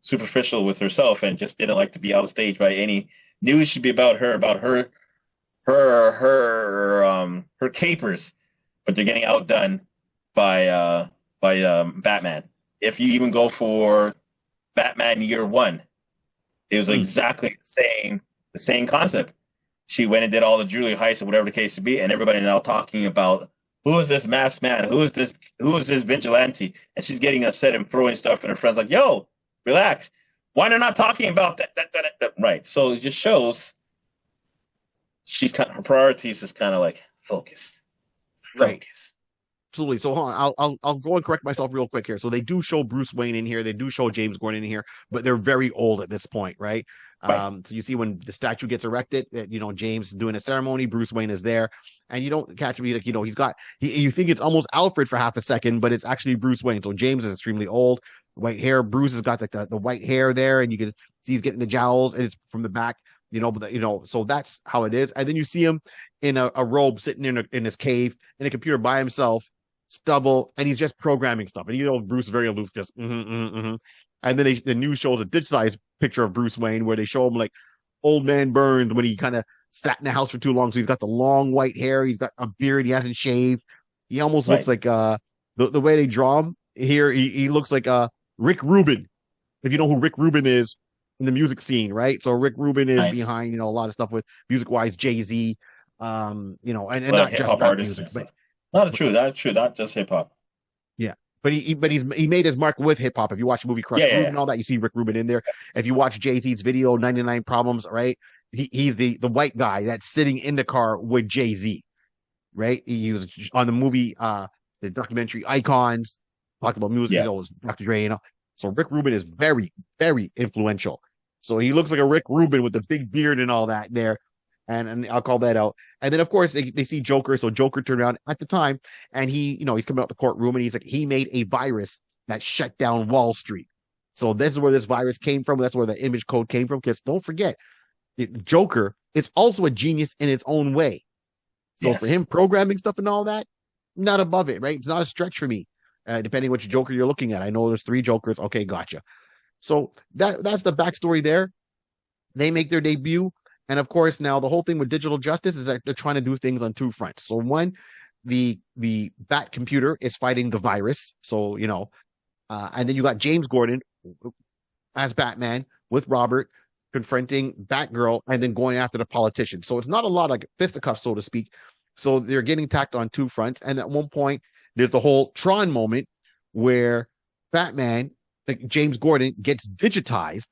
Speaker 2: superficial with herself and just didn't like to be outstaged by any news should be about her capers, but they're getting outdone by Batman. If you even go for Batman Year One, It was exactly the same concept. She went and did all the jewelry heists or whatever the case to be, and everybody now talking about who is this masked man, who is this vigilante, and she's getting upset and throwing stuff, and her friends like, "Yo, relax. Why are they not talking about that?" Right. So it just shows her priorities is kind of like focused,
Speaker 1: Right.
Speaker 2: focus.
Speaker 1: Absolutely. So hold on, I'll go and correct myself real quick here. So they do show Bruce Wayne in here. They do show James Gordon in here, but they're very old at this point, right?
Speaker 2: Right.
Speaker 1: So you see when the statue gets erected, that James is doing a ceremony, Bruce Wayne is there, and you don't catch me like you think it's almost Alfred for half a second, but it's actually Bruce Wayne. So James is extremely old, white hair. Bruce has got like the white hair there, and you can see he's getting the jowls, and it's from the back. So that's how it is. And then you see him in a robe sitting in his cave in a computer by himself, stubble, and he's just programming stuff. And Bruce very aloof, just And then the news shows a digitized picture of Bruce Wayne where they show him like old man Burns when he kind of sat in the house for too long. So he's got the long white hair, he's got a beard, he hasn't shaved. He almost looks like the way they draw him here. He looks like Rick Rubin, if you know who Rick Rubin is in the music scene, right? So Rick Rubin is behind a lot of stuff with music wise, Jay-Z, and not just rap music, but
Speaker 2: that's true. Not just hip hop.
Speaker 1: Yeah, but he made his mark with hip hop. If you watch the movie Crush Groove and all that, you see Rick Rubin in there. If you watch Jay-Z's video 99 Problems, right? He's the white guy that's sitting in the car with Jay-Z, right? He was on the movie, the documentary iConis, talked about music, it was Dr. Dre, So Rick Rubin is very, very influential. So he looks like a Rick Rubin with the big beard and all that there. And I'll call that out. And then, of course, they see Joker. So Joker turned around at the time, and he's coming out the courtroom, and he's like, he made a virus that shut down Wall Street. So this is where this virus came from. That's where the image code came from. Because don't forget, Joker is also a genius in its own way. So for him programming stuff and all that, not above it, right? It's not a stretch for me, depending which Joker you're looking at. I know there's 3 Jokers. Okay, gotcha. So that's the backstory there. They make their debut. And of course, now the whole thing with digital justice is that they're trying to do things on 2 fronts. So one, the Bat computer is fighting the virus. So, and then you got James Gordon as Batman with Robert confronting Batgirl and then going after the politician. So it's not a lot like fisticuffs, so to speak. So they're getting attacked on 2 fronts. And at one point, there's the whole Tron moment where Batman, like James Gordon, gets digitized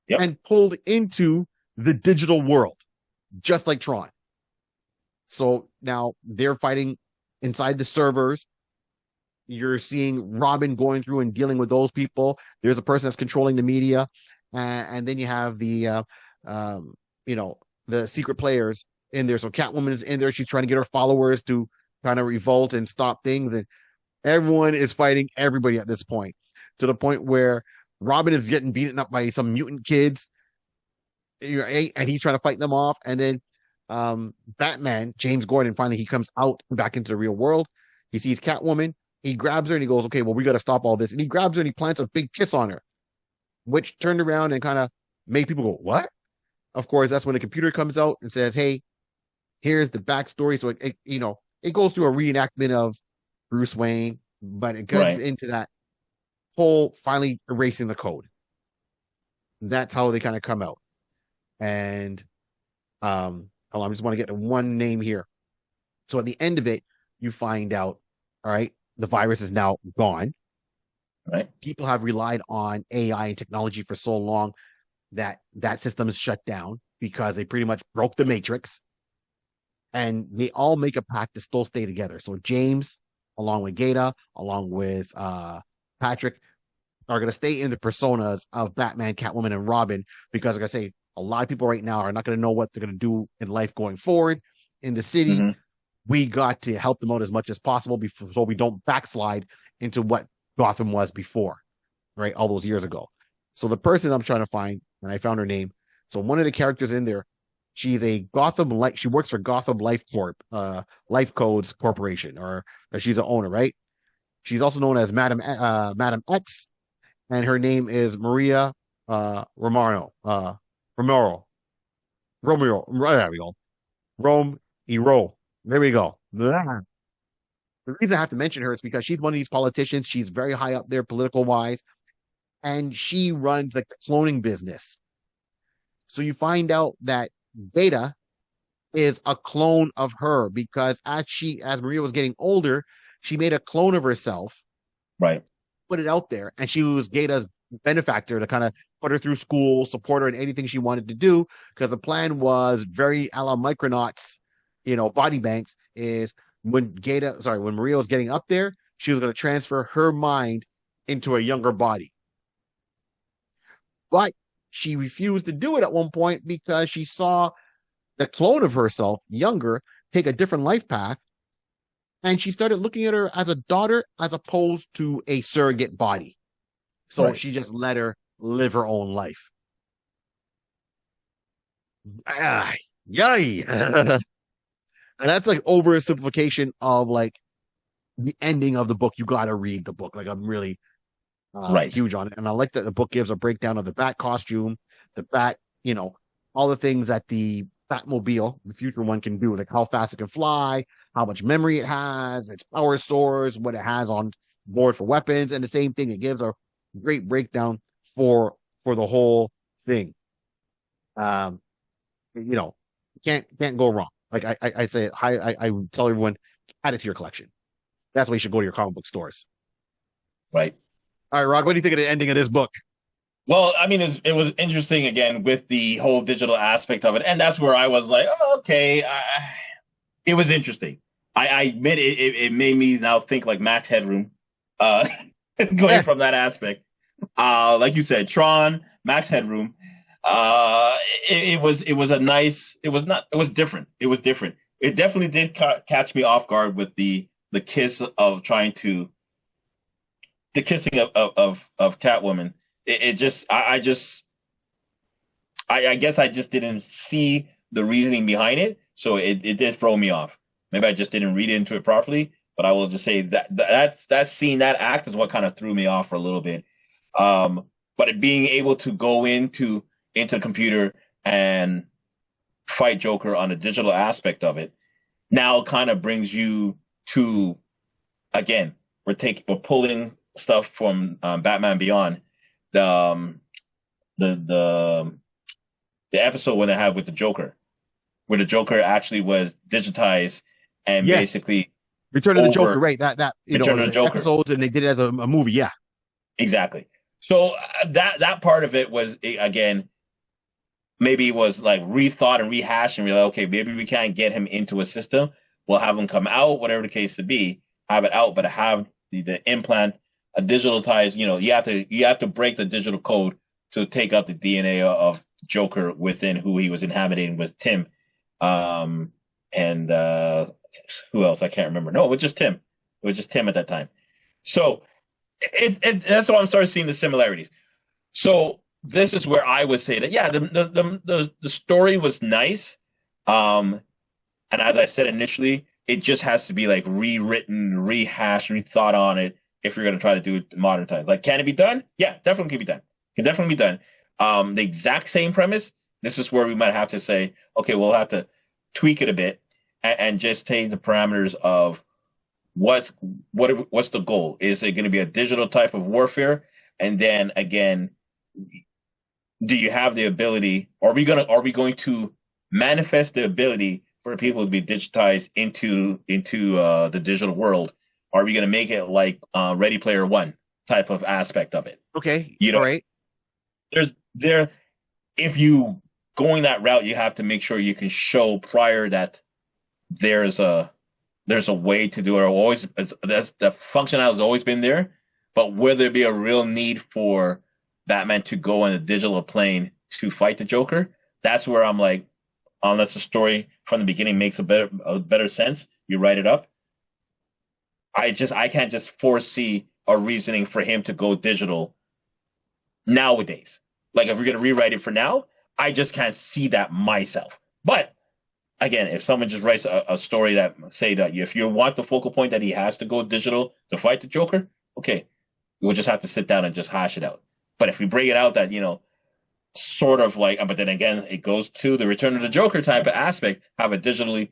Speaker 1: and pulled into the digital world, just like Tron. So now they're fighting inside the servers. You're seeing Robin going through and dealing with those people. There's a person that's controlling the media. And then you have the secret players in there. So Catwoman is in there. She's trying to get her followers to kind of revolt and stop things. And everyone is fighting everybody at this point, to the point where Robin is getting beaten up by some mutant kids. And he's trying to fight them off. And then Batman, James Gordon, finally he comes out back into the real world. He sees Catwoman. He grabs her and he goes, okay, well, we got to stop all this. And he grabs her and he plants a big kiss on her, which turned around and kind of made people go, what? Of course, that's when the computer comes out and says, hey, here's the backstory. So it goes through a reenactment of Bruce Wayne, but it gets into that whole finally erasing the code. That's how they kind of come out. And hold on, I just want to get to one name here. So at the end of it, you find out, all right, the virus is now gone.
Speaker 2: Right.
Speaker 1: People have relied on AI and technology for so long that system is shut down because they pretty much broke the matrix. And they all make a pact to still stay together. So James, along with Gata, along with Patrick, are going to stay in the personas of Batman, Catwoman, and Robin because, like I say, a lot of people right now are not going to know what they're going to do in life going forward in the city. Mm-hmm. We got to help them out as much as possible so we don't backslide into what Gotham was before, right? All those years ago. So the person I'm trying to find, and I found her name. So one of the characters in there, she's a Gotham, she works for Gotham Life Life Codes Corporation, or she's an owner, right? She's also known as Madam X, and her name is Maria Romero. There we go. Rome Hero. There we go. The reason I have to mention her is because she's one of these politicians. She's very high up there political wise, and she runs like the cloning business So you find out that Data is a clone of her because as Maria was getting older, she made a clone of herself,
Speaker 2: Right.
Speaker 1: put it out there, and she was Data's benefactor to kind of put her through school, support her in anything she wanted to do. Because the plan was very a la Micronauts, body banks. Is when Maria was getting up there, she was going to transfer her mind into a younger body. But she refused to do it at one point because she saw the clone of herself, younger, take a different life path. And she started looking at her as a daughter as opposed to a surrogate body. So
Speaker 2: Right.
Speaker 1: she just let her live her own life. Ah, yay. And that's like oversimplification of like the ending of the book. You got to read the book. Like I'm really
Speaker 2: Right.
Speaker 1: huge on it. And I like that the book gives a breakdown of the bat costume, the bat, all the things that the Batmobile, the future one, can do, like how fast it can fly, how much memory it has, its power source, what it has on board for weapons, and the same thing. It gives a great breakdown for the whole thing. Um, you know, can't go wrong. Like I say, I tell everyone, add it to your collection. That's why you should go to your comic book stores.
Speaker 2: Right.
Speaker 1: All right, Rod, what do you think of the ending of this book?
Speaker 2: Well, I mean, it was interesting again with the whole digital aspect of it, and that's where I was like, oh, okay, it was interesting. I admit it made me now think like Max Headroom, uh, going from
Speaker 1: Yes,
Speaker 2: that aspect. Like you said, Tron, Max Headroom. It was a nice. It was not. It was different. It was different. It definitely did catch me off guard with the kiss of trying to the kissing of Catwoman. It just I guess I just didn't see the reasoning behind it, so it did throw me off. Maybe I just didn't read into it properly, but I will just say that scene, that act is what kind of threw me off for a little bit. But it being able to go into the computer and fight Joker on the digital aspect of it now kind of brings you to again we're pulling stuff from Batman Beyond the the the the episode when they had with the Joker, where the Joker actually was digitized and
Speaker 1: yes.
Speaker 2: basically
Speaker 1: Return of the Joker,
Speaker 2: over
Speaker 1: right? That it
Speaker 2: Return of
Speaker 1: was
Speaker 2: the Joker.
Speaker 1: episodes, and they did it as a movie. Yeah.
Speaker 2: Exactly. So that part of it was again maybe it was like rethought and rehashed and we're like, okay, maybe we can't get him into a system. We'll have him come out, whatever the case to be, have it out, but have the implant a digital ties. You have to break the digital code to take out the DNA of Joker within who he was inhabiting with Tim. And who else? I can't remember. No, it was just Tim. It was just Tim at that time. So that's why I'm starting seeing the similarities. So this is where I would say that yeah, the story was nice, and as I said initially, it just has to be like rewritten, rehashed, rethought on it if you're gonna try to do it modern times. Like, can it be done? Yeah, definitely can be done. Can definitely be done. The exact same premise. This is where we might have to say, okay, we'll have to tweak it a bit and just take the parameters of what's the goal? Is it going to be a digital type of warfare? And then again, do you have the ability? Are we going to manifest the ability for people to be digitized into the digital world? Are we going to make it like Ready Player One type of aspect of it?
Speaker 1: Okay.
Speaker 2: You
Speaker 1: All
Speaker 2: know,
Speaker 1: right.
Speaker 2: there if you going that route, you have to make sure you can show prior that there's a way to do it. That's the functionality has always been there, but will there be a real need for Batman to go on a digital plane to fight the Joker? That's where I'm like, unless the story from the beginning makes a better sense, you write it up. I can't just foresee a reasoning for him to go digital nowadays. Like if we're gonna rewrite it for now, I just can't see that myself. But again, if someone just writes a story that say that if you want the focal point that he has to go digital to fight the Joker, okay, we'll just have to sit down and just hash it out. But if we bring it out that sort of like, but then again, it goes to the Return of the Joker type of aspect, have it digitally,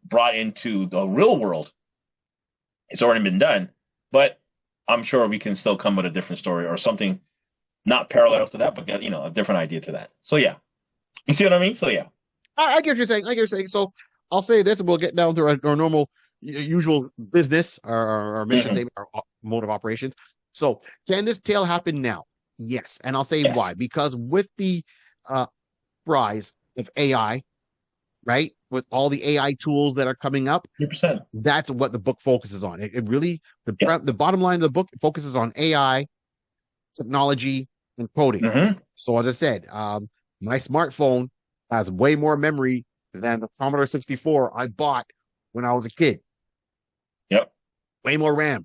Speaker 2: brought into the real world. It's already been done, but I'm sure we can still come with a different story or something not parallel to that, but get a different idea to that. So yeah, You see what I mean? So yeah.
Speaker 1: I get what you're saying. I get what you're saying. So I'll say this, and we'll get down to our normal, usual business, our mission
Speaker 2: Hmm.
Speaker 1: statement, our mode of operations. So can this tale happen now? Yes, and I'll say why.
Speaker 2: Yes.
Speaker 1: Because with the uh, rise of AI, right, with all the AI tools that are coming up,
Speaker 2: 100%.
Speaker 1: that's what the book focuses on. It really
Speaker 2: Yeah.
Speaker 1: the bottom line of the book focuses on AI, technology, and coding.
Speaker 2: Hmm.
Speaker 1: So as I said, my smartphone has way more memory than the Commodore 64 I bought when I was a kid.
Speaker 2: Yep.
Speaker 1: Way more RAM,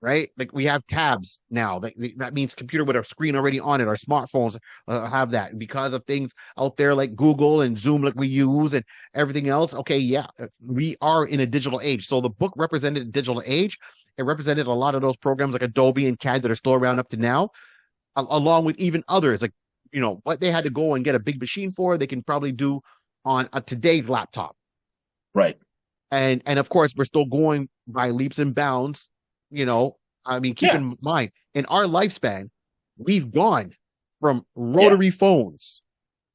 Speaker 1: right? Like we have tabs now. That means computer with a screen already on it. Our smartphones have that because of things out there like Google and Zoom, like we use, and everything else. Okay, yeah, we are in a digital age. So the book represented a digital age. It represented a lot of those programs like Adobe and CAD that are still around up to now, along with even others like what they had to go and get a big machine for. They can probably do on today's laptop.
Speaker 2: Right.
Speaker 1: And of course we're still going by leaps and bounds. I mean, keep
Speaker 2: Yeah.
Speaker 1: in mind in our lifespan we've gone from
Speaker 2: Yeah.
Speaker 1: rotary phones,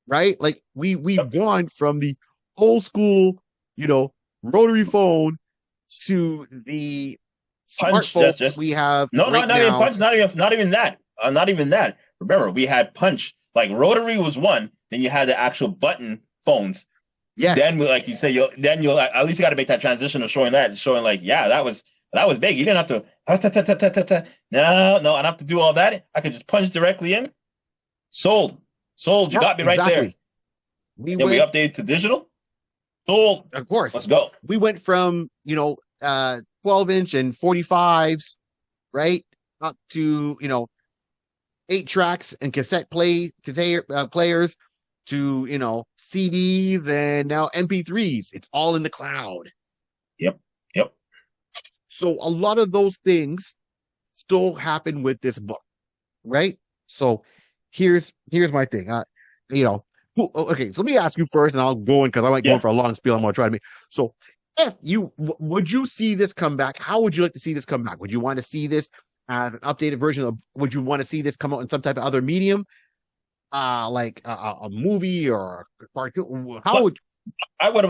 Speaker 1: right? Like we've
Speaker 2: Yep.
Speaker 1: gone from the old school, you know rotary phone to the
Speaker 2: Punch.
Speaker 1: smartphones
Speaker 2: Just
Speaker 1: we have
Speaker 2: no,
Speaker 1: right
Speaker 2: not even
Speaker 1: now.
Speaker 2: punch. Not even that. Not even that. Remember, we had punch. Like rotary was one. Then you had the actual button phones.
Speaker 1: Yes.
Speaker 2: Then, like you say, you'll at least you got to make that transition of showing like, yeah, that was big. You didn't have to. No, no, I don't have to do all that. I could just punch directly in. Sold, sold. You
Speaker 1: Yep,
Speaker 2: got me right there.
Speaker 1: exactly. We
Speaker 2: Then we
Speaker 1: went,
Speaker 2: updated to digital. Sold.
Speaker 1: of
Speaker 2: Let's
Speaker 1: course,
Speaker 2: go.
Speaker 1: we went from 12-inch and 45s, right, up to 8 tracks and players to CDs and now MP3s. It's all in the cloud.
Speaker 2: Yep. Yep.
Speaker 1: So a lot of those things still happen with this book, right? So here's my thing. You know, okay. So let me ask you first, and I'll go in because I might go in
Speaker 2: Yeah.
Speaker 1: for a long spiel. I'm gonna try to make so. If you would you see this come back? How would you like to see this come back? Would you want to see this as an updated version of? Would you want to see this come out in some type of other medium, like a movie or a cartoon? How
Speaker 2: But
Speaker 1: would
Speaker 2: I would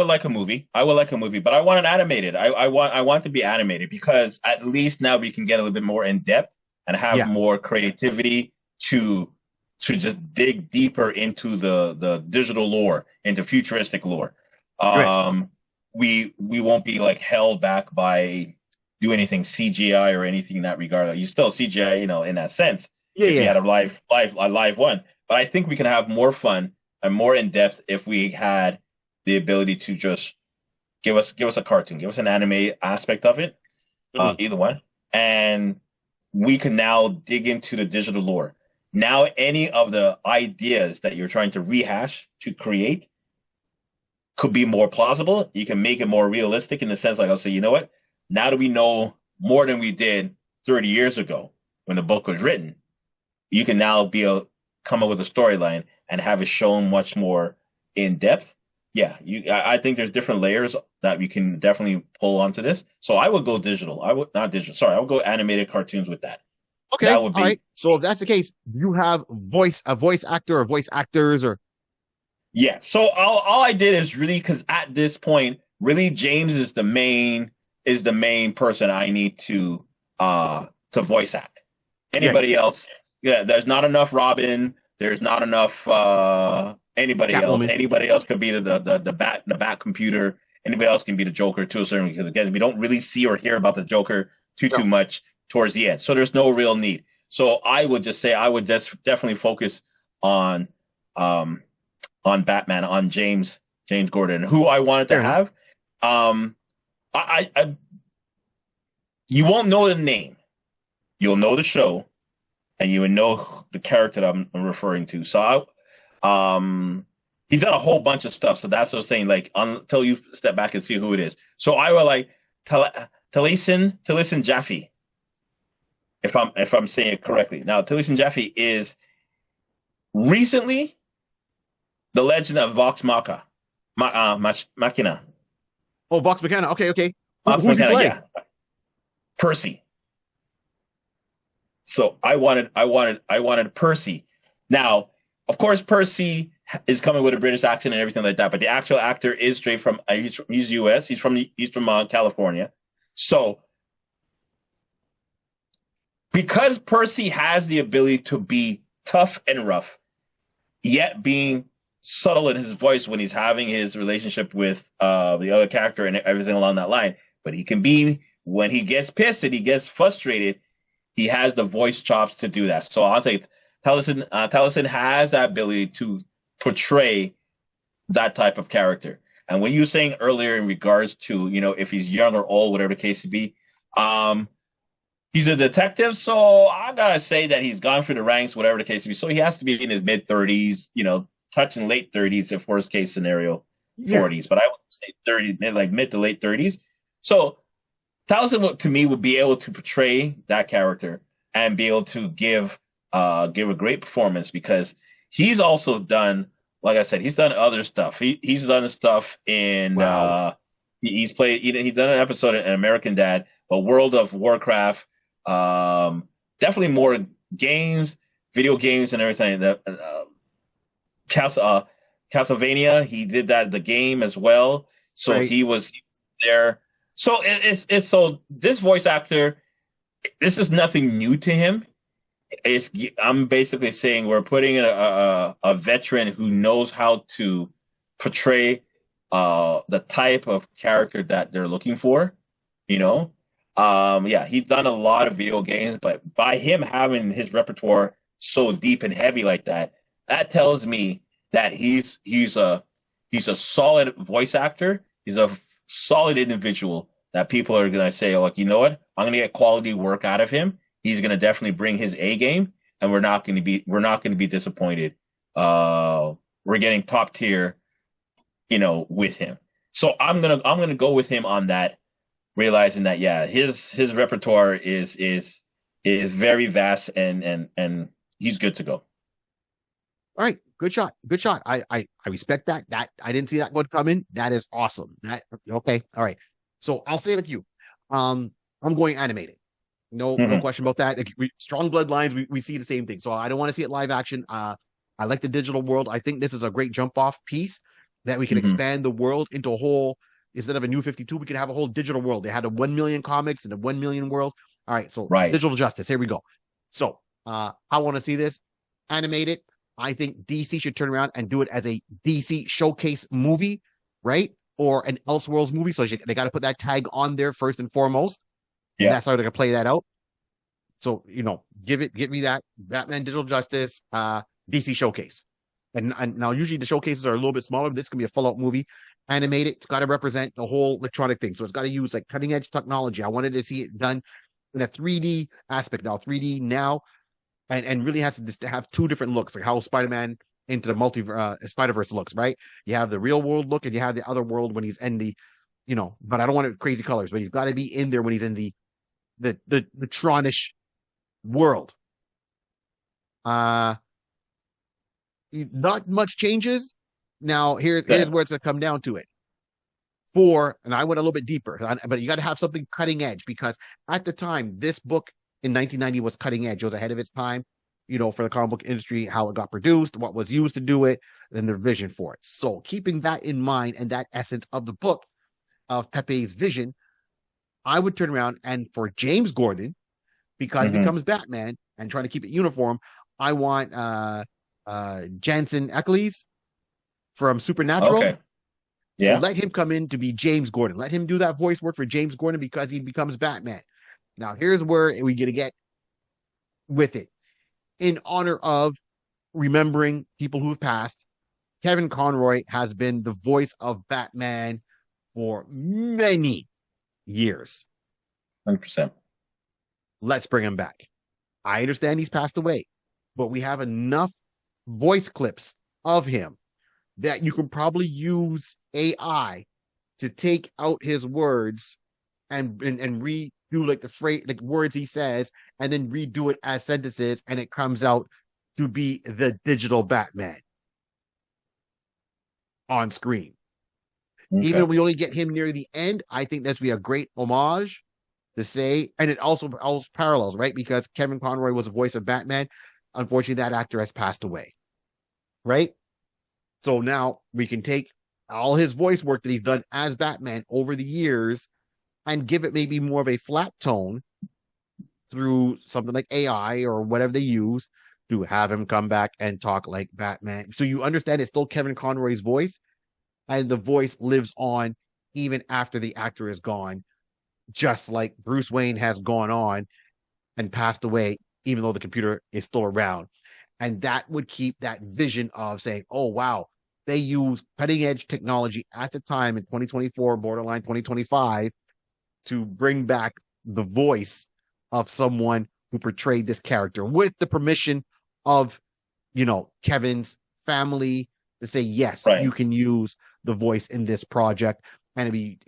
Speaker 2: like a movie. I would like a movie, but I want it animated. I want to be animated because at least now we can get a little bit more in depth and have
Speaker 1: yeah,
Speaker 2: more creativity to to just dig deeper into the digital lore, into futuristic lore.
Speaker 1: right,
Speaker 2: Um, we won't be like held back by do anything CGI or anything in that regard. You still CGI, in that sense,
Speaker 1: yeah,
Speaker 2: if you
Speaker 1: yeah,
Speaker 2: had a live one. But I think we can have more fun and more in depth if we had the ability to just give us a cartoon, give us an anime aspect of it,
Speaker 1: mhm,
Speaker 2: either one, and we can now dig into the digital lore. Now, any of the ideas that you're trying to rehash to create could be more plausible. You can make it more realistic in the sense, like I'll say, you know what? Now that we know more than we did 30 years ago when the book was written, you can now come up with a storyline and have it shown much more in depth. Yeah, I think there's different layers that we can definitely pull onto this. So I would go digital. I would not digital. Sorry, I would go animated cartoons with that.
Speaker 1: okay,
Speaker 2: That would
Speaker 1: all
Speaker 2: be
Speaker 1: right. So if that's the case, you have a voice actor or voice actors or
Speaker 2: Yeah. So all I did is really because at this point, really James is the main person I need to voice act.
Speaker 1: yeah,
Speaker 2: Anybody else? Yeah, there's not enough Robin. There's not enough anybody else.
Speaker 1: Catwoman.
Speaker 2: Anybody else could be the bat computer. Anybody else can be the Joker to a certain because again, we don't really see or hear about the Joker too
Speaker 1: No,
Speaker 2: much towards the end. So there's no real need. So I would just say I would just definitely focus on um on Batman, on James Gordon, who I wanted to
Speaker 1: fair enough.
Speaker 2: have. Um, I you won't know the name, you'll know the show, and you will know the character that I'm referring to. So, he's done a whole bunch of stuff. So that's what I'm saying. Like until you step back and see who it is. So I would like Taliesin Jaffe, if I'm saying it correctly. Now Taliesin Jaffe is recently the legend of Vox Machina.
Speaker 1: Oh, Vox Machina. Okay, okay.
Speaker 2: Vox
Speaker 1: Who's he
Speaker 2: Machina,
Speaker 1: play?
Speaker 2: yeah, Percy. So I wanted Percy. Now of course, Percy is coming with a British accent and everything like that, but the actual actor is straight from he's U.S. He's from California. So because Percy has the ability to be tough and rough, yet being subtle in his voice when he's having his relationship with the other character and everything along that line, but he can be when he gets pissed and he gets frustrated, he has the voice chops to do that. So I'll say Tellison has that ability to portray that type of character. And when you were saying earlier in regards to, if he's young or old, whatever the case may be, he's a detective, so I gotta say that he's gone through the ranks, whatever the case may be. So he has to be in his mid-30s, touching late 30s if worst case scenario, 40s. But I would say 30, like mid to late 30s. So Townsend to me would be able to portray that character and be able to give a great performance because he's also done, like I said, he's done other stuff. He's done stuff in he's done an episode in American Dad, but World of Warcraft, definitely more games, video games and everything. That Castlevania, he did that the game as well. So He was there. So it's so this voice actor, this is nothing new to him. I'm basically saying we're putting in a veteran who knows how to portray the type of character that they're looking for. He's done a lot of video games, but by him having his repertoire so deep and heavy like that, that tells me that he's a solid voice actor. He's a solid individual that people are going to say, like, you know what? I'm going to get quality work out of him. He's going to definitely bring his A game, and we're not going to be disappointed. We're getting top tier, with him. So I'm gonna go with him on that, realizing that his repertoire is very vast and he's good to go.
Speaker 1: All right, good shot. I respect that. That I didn't see that one coming. That is awesome. Okay. All right. So I'll say it like you. I'm going animated. No question about that. Strong bloodlines, we see the same thing. So I don't want to see it live action. I like the digital world. I think this is a great jump off piece that we can expand the world into a whole, instead of a new 52, we could have a whole digital world. They had a 1 million comics and a 1 million world. All right. So digital justice. Here we go. So I want to see this animated. I think DC should turn around and do it as a DC showcase movie, right? Or an Elseworlds movie. So they got to put that tag on there first and foremost. Yeah. And that's how they're going to play that out. So, give me that Batman Digital Justice, DC showcase. And now usually the showcases are a little bit smaller. This can be a full out movie, animated. It's got to represent the whole electronic thing. So it's got to use like cutting edge technology. I wanted to see it done in a 3D aspect now, 3D now. And really has to have two different looks, like how Spider-Man into the Spider-Verse looks, right? You have the real world look and you have the other world when he's in the, but I don't want it crazy colors, but he's got to be in there when he's in the Tronish world. Not much changes. Now here's where it's going to come down to it. And I went a little bit deeper, but you got to have something cutting edge because at the time, this book in 1990 was cutting edge. It was ahead of its time, for the comic book industry, how it got produced, what was used to do it, and their vision for it. So keeping that in mind and that essence of the book of Pepe's vision, I would turn around and for James Gordon, because he becomes Batman and trying to keep it uniform, I want Jensen Ackles from Supernatural. Okay. Yeah. So let him come in to be James Gordon. Let him do that voice work for James Gordon because he becomes Batman. Now, here's where we're going to get with it. In honor of remembering people who have passed, Kevin Conroy has been the voice of Batman for many years.
Speaker 2: 100%.
Speaker 1: Let's bring him back. I understand he's passed away, but we have enough voice clips of him that you can probably use AI to take out his words and redo like the phrase, like words he says, and then redo it as sentences, and it comes out to be the digital Batman on screen. Okay. Even if we only get him near the end, I think that's be a great homage to say, and it also parallels, right? Because Kevin Conroy was the voice of Batman. Unfortunately, that actor has passed away. right? So now we can take all his voice work that he's done as Batman over the years and give it maybe more of a flat tone through something like AI or whatever they use to have him come back and talk like Batman. So you understand it's still Kevin Conroy's voice, and the voice lives on even after the actor is gone, just like Bruce Wayne has gone on and passed away, even though the computer is still around. And that would keep that vision of saying, oh, wow, they use cutting edge technology at the time in 2024, borderline 2025, to bring back the voice of someone who portrayed this character with the permission of, Kevin's family to say, yes,
Speaker 2: Right.
Speaker 1: you can use the voice in this project. And it'd be,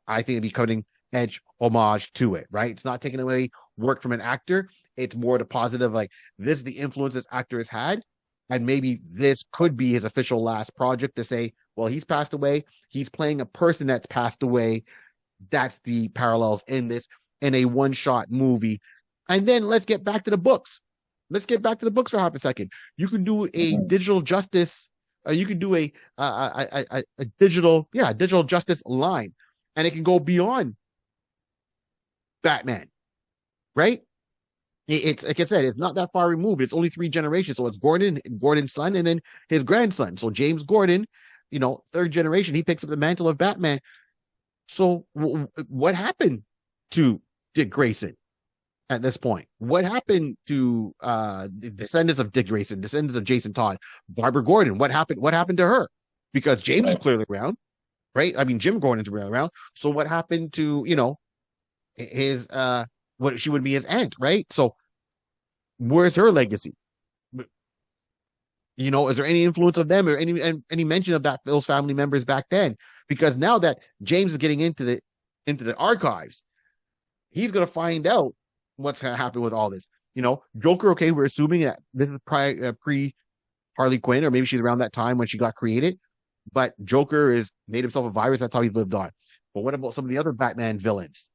Speaker 1: I think it'd be cutting edge homage to it, right? It's not taking away work from an actor. It's more the positive, like this is the influence this actor has had. And maybe this could be his official last project to say, well, he's passed away. He's playing a person that's passed away. That's the parallels in this, in a one-shot movie. And then let's get back to the books. Let's get back to the books for half a second. You can do a digital justice. You can do a digital justice line, and it can go beyond Batman, right? It's like I said, it's not that far removed. It's only 3 generations. So it's Gordon's son, and then his grandson. So James Gordon, 3rd generation, he picks up the mantle of Batman. So what happened to Dick Grayson at this point? What happened to the descendants of Dick Grayson, descendants of Jason Todd, Barbara Gordon? What happened to her? Because James is clearly around, right? I mean, Jim Gordon's really around. So what happened to, his what she would be his aunt, right? So where's her legacy? Is there any influence of them or any mention of those family members back then? Because now that James is getting into the archives, he's gonna find out what's gonna happen with all this. Joker, okay, we're assuming that this is pre Harley Quinn, or maybe she's around that time when she got created. But Joker is made himself a virus. That's how he lived on. But what about some of the other Batman villains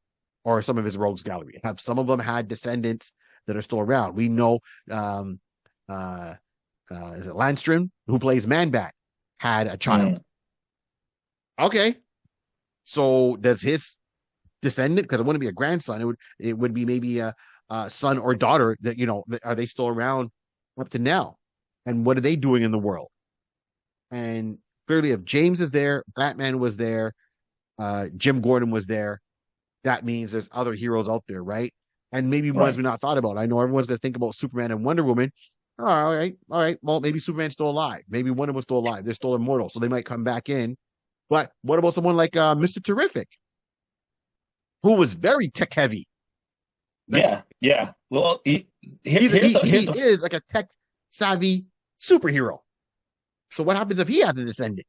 Speaker 1: or some of his rogues gallery? Have some of them had descendants that are still around? We know, is it Landstrom, who plays Man-Bat, had a child. Okay. So does his descendant, because it wouldn't be a grandson, it would be maybe a son or daughter that, are they still around up to now? And what are they doing in the world? And clearly, if James is there, Batman was there, Jim Gordon was there, that means there's other heroes out there, right? And maybe ones we not thought about. I know everyone's going to think about Superman and Wonder Woman. All right. Well, maybe Superman's still alive. Maybe Wonder Woman's still alive. They're still immortal, so they might come back in. But what about someone like Mr. Terrific, who was very tech heavy?
Speaker 2: Yeah. Well, he
Speaker 1: is like a tech savvy superhero. So what happens if he has a descendant?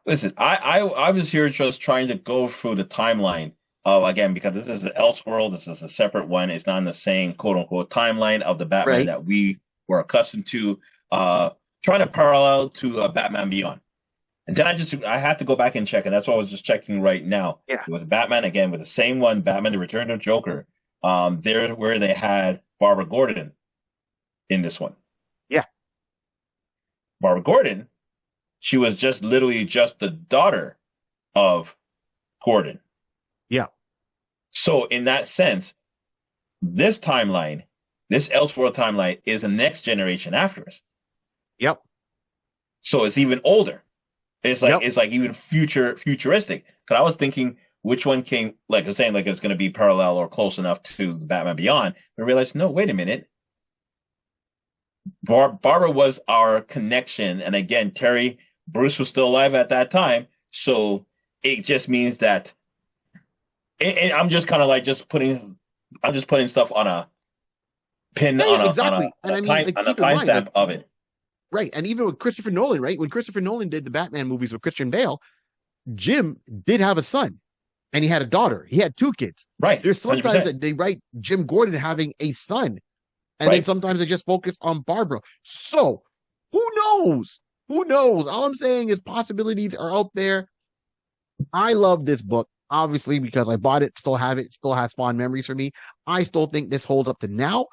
Speaker 2: Listen, I was here just trying to go through the timeline of, again, because this is an Elseworld, this is a separate one. It's not in the same quote unquote timeline of the Batman that we were accustomed to, trying to parallel to Batman Beyond. And then I had to go back and check, and that's what I was just checking right now.
Speaker 1: Yeah.
Speaker 2: It was Batman again with the same one, Batman: The Return of Joker. There where they had Barbara Gordon in this one.
Speaker 1: Yeah.
Speaker 2: Barbara Gordon, she was literally just the daughter of Gordon.
Speaker 1: Yeah.
Speaker 2: So in that sense, this timeline, this Elseworld timeline, is a next generation after us.
Speaker 1: Yep.
Speaker 2: So it's even older. It's like even futuristic. Because I was thinking which one came, like I was saying, like it's going to be parallel or close enough to Batman Beyond. But I realized, no, wait a minute. Barbara was our connection, and again, Bruce was still alive at that time, so it just means that. And I'm just kind of like putting stuff on a pin on a timestamp of it.
Speaker 1: Right, and even with Christopher Nolan, right? When Christopher Nolan did the Batman movies with Christian Bale, Jim did have a son, and he had a daughter. He had 2 kids.
Speaker 2: Right.
Speaker 1: There's sometimes that they write Jim Gordon having a son, and then sometimes they just focus on Barbara. So who knows? Who knows? All I'm saying is possibilities are out there. I love this book, obviously, because I bought it, still have it, still has fond memories for me. I still think this holds up to now.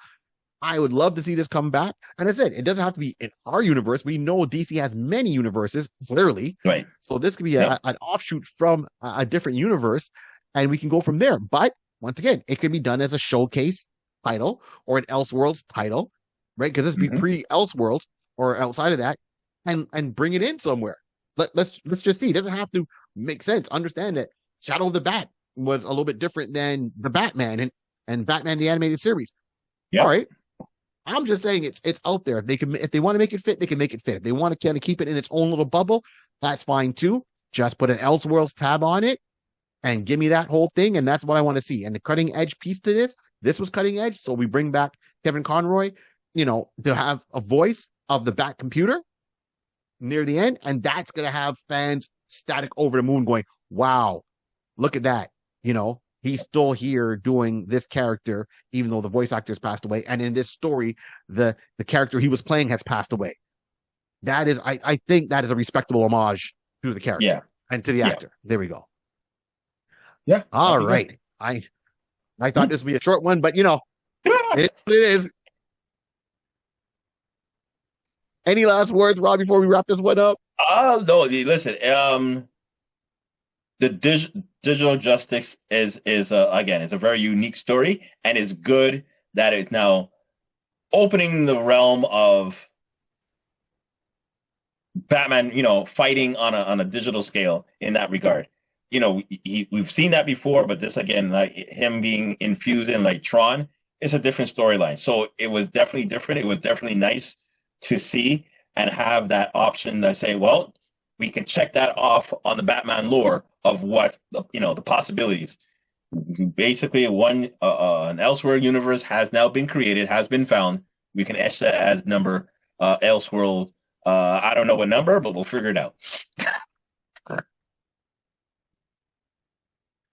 Speaker 1: I would love to see this come back. And I said, it doesn't have to be in our universe. We know DC has many universes, clearly.
Speaker 2: Right.
Speaker 1: So this could be an offshoot from a different universe, and we can go from there. But once again, it can be done as a showcase title or an Elseworlds title, right? Because this would be pre-Elseworlds or outside of that, and bring it in somewhere. Let's just see. It doesn't have to make sense. Understand that Shadow of the Bat was a little bit different than the Batman and Batman the Animated Series. Yep. All right. I'm just saying it's out there. If they want to make it fit, they can make it fit. If they want to kind of keep it in its own little bubble, that's fine too. Just put an Elseworlds tab on it and give me that whole thing, and that's what I want to see. And the cutting edge piece to this was cutting edge. So we bring back Kevin Conroy, to have a voice of the Bat computer near the end, and that's gonna have fans static over the moon going, wow, look at that. He's still here doing this character, even though the voice actor has passed away. And in this story, the character he was playing has passed away. That is, I think that is a respectable homage to the character and to the actor. There we go.
Speaker 2: Yeah.
Speaker 1: All right. I thought this would be a short one, but it is. Any last words, Rob, before we wrap this one up?
Speaker 2: No, listen, the Digital Justice is again, it's a very unique story, and it's good that it's now opening the realm of Batman, fighting on a digital scale in that regard. We've seen that before, but this again, like him being infused in like Tron, it's a different storyline. So it was definitely different. It was definitely nice to see and have that option to say, well, we can check that off on the Batman lore of what the possibilities. Basically, an Elseworld universe has now been created, has been found. We can etch that as number Elseworld. I don't know what number, but we'll figure it out.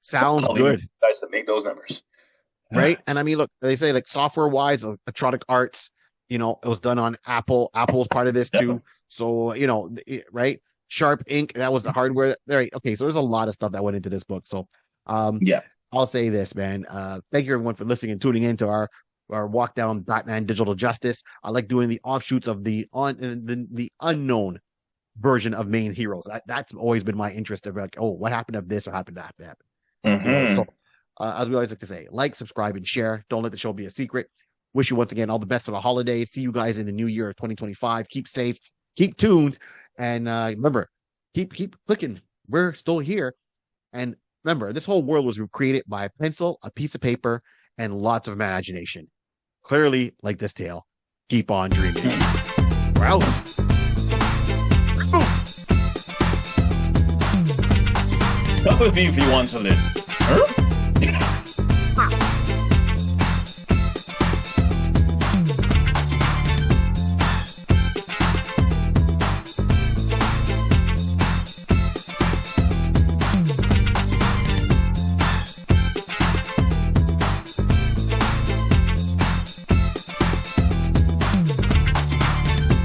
Speaker 1: Sounds good.
Speaker 2: Guys to make those numbers,
Speaker 1: right? And I mean, look, they say like software-wise, Electronic Arts, it was done on Apple. Apple was part of this too. So right. Sharp Ink, that was the hardware. Right. Okay, so there's a lot of stuff that went into this book. So I'll say this, man. Thank you everyone for listening and tuning into our walk down Batman Digital Justice. I like doing the offshoots of the unknown version of main heroes. That's always been my interest of like, oh, what happened of this or happened to that happen. So as we always like to say, like, subscribe, and share. Don't let the show be a secret. Wish you once again all the best for the holidays. See you guys in the new year of 2025. Keep safe, keep tuned. And remember, keep clicking. We're still here. And remember, this whole world was created by a pencil, a piece of paper, and lots of imagination. Clearly, like this tale, keep on dreaming. We're out.
Speaker 2: Come with me if you want to live. Huh?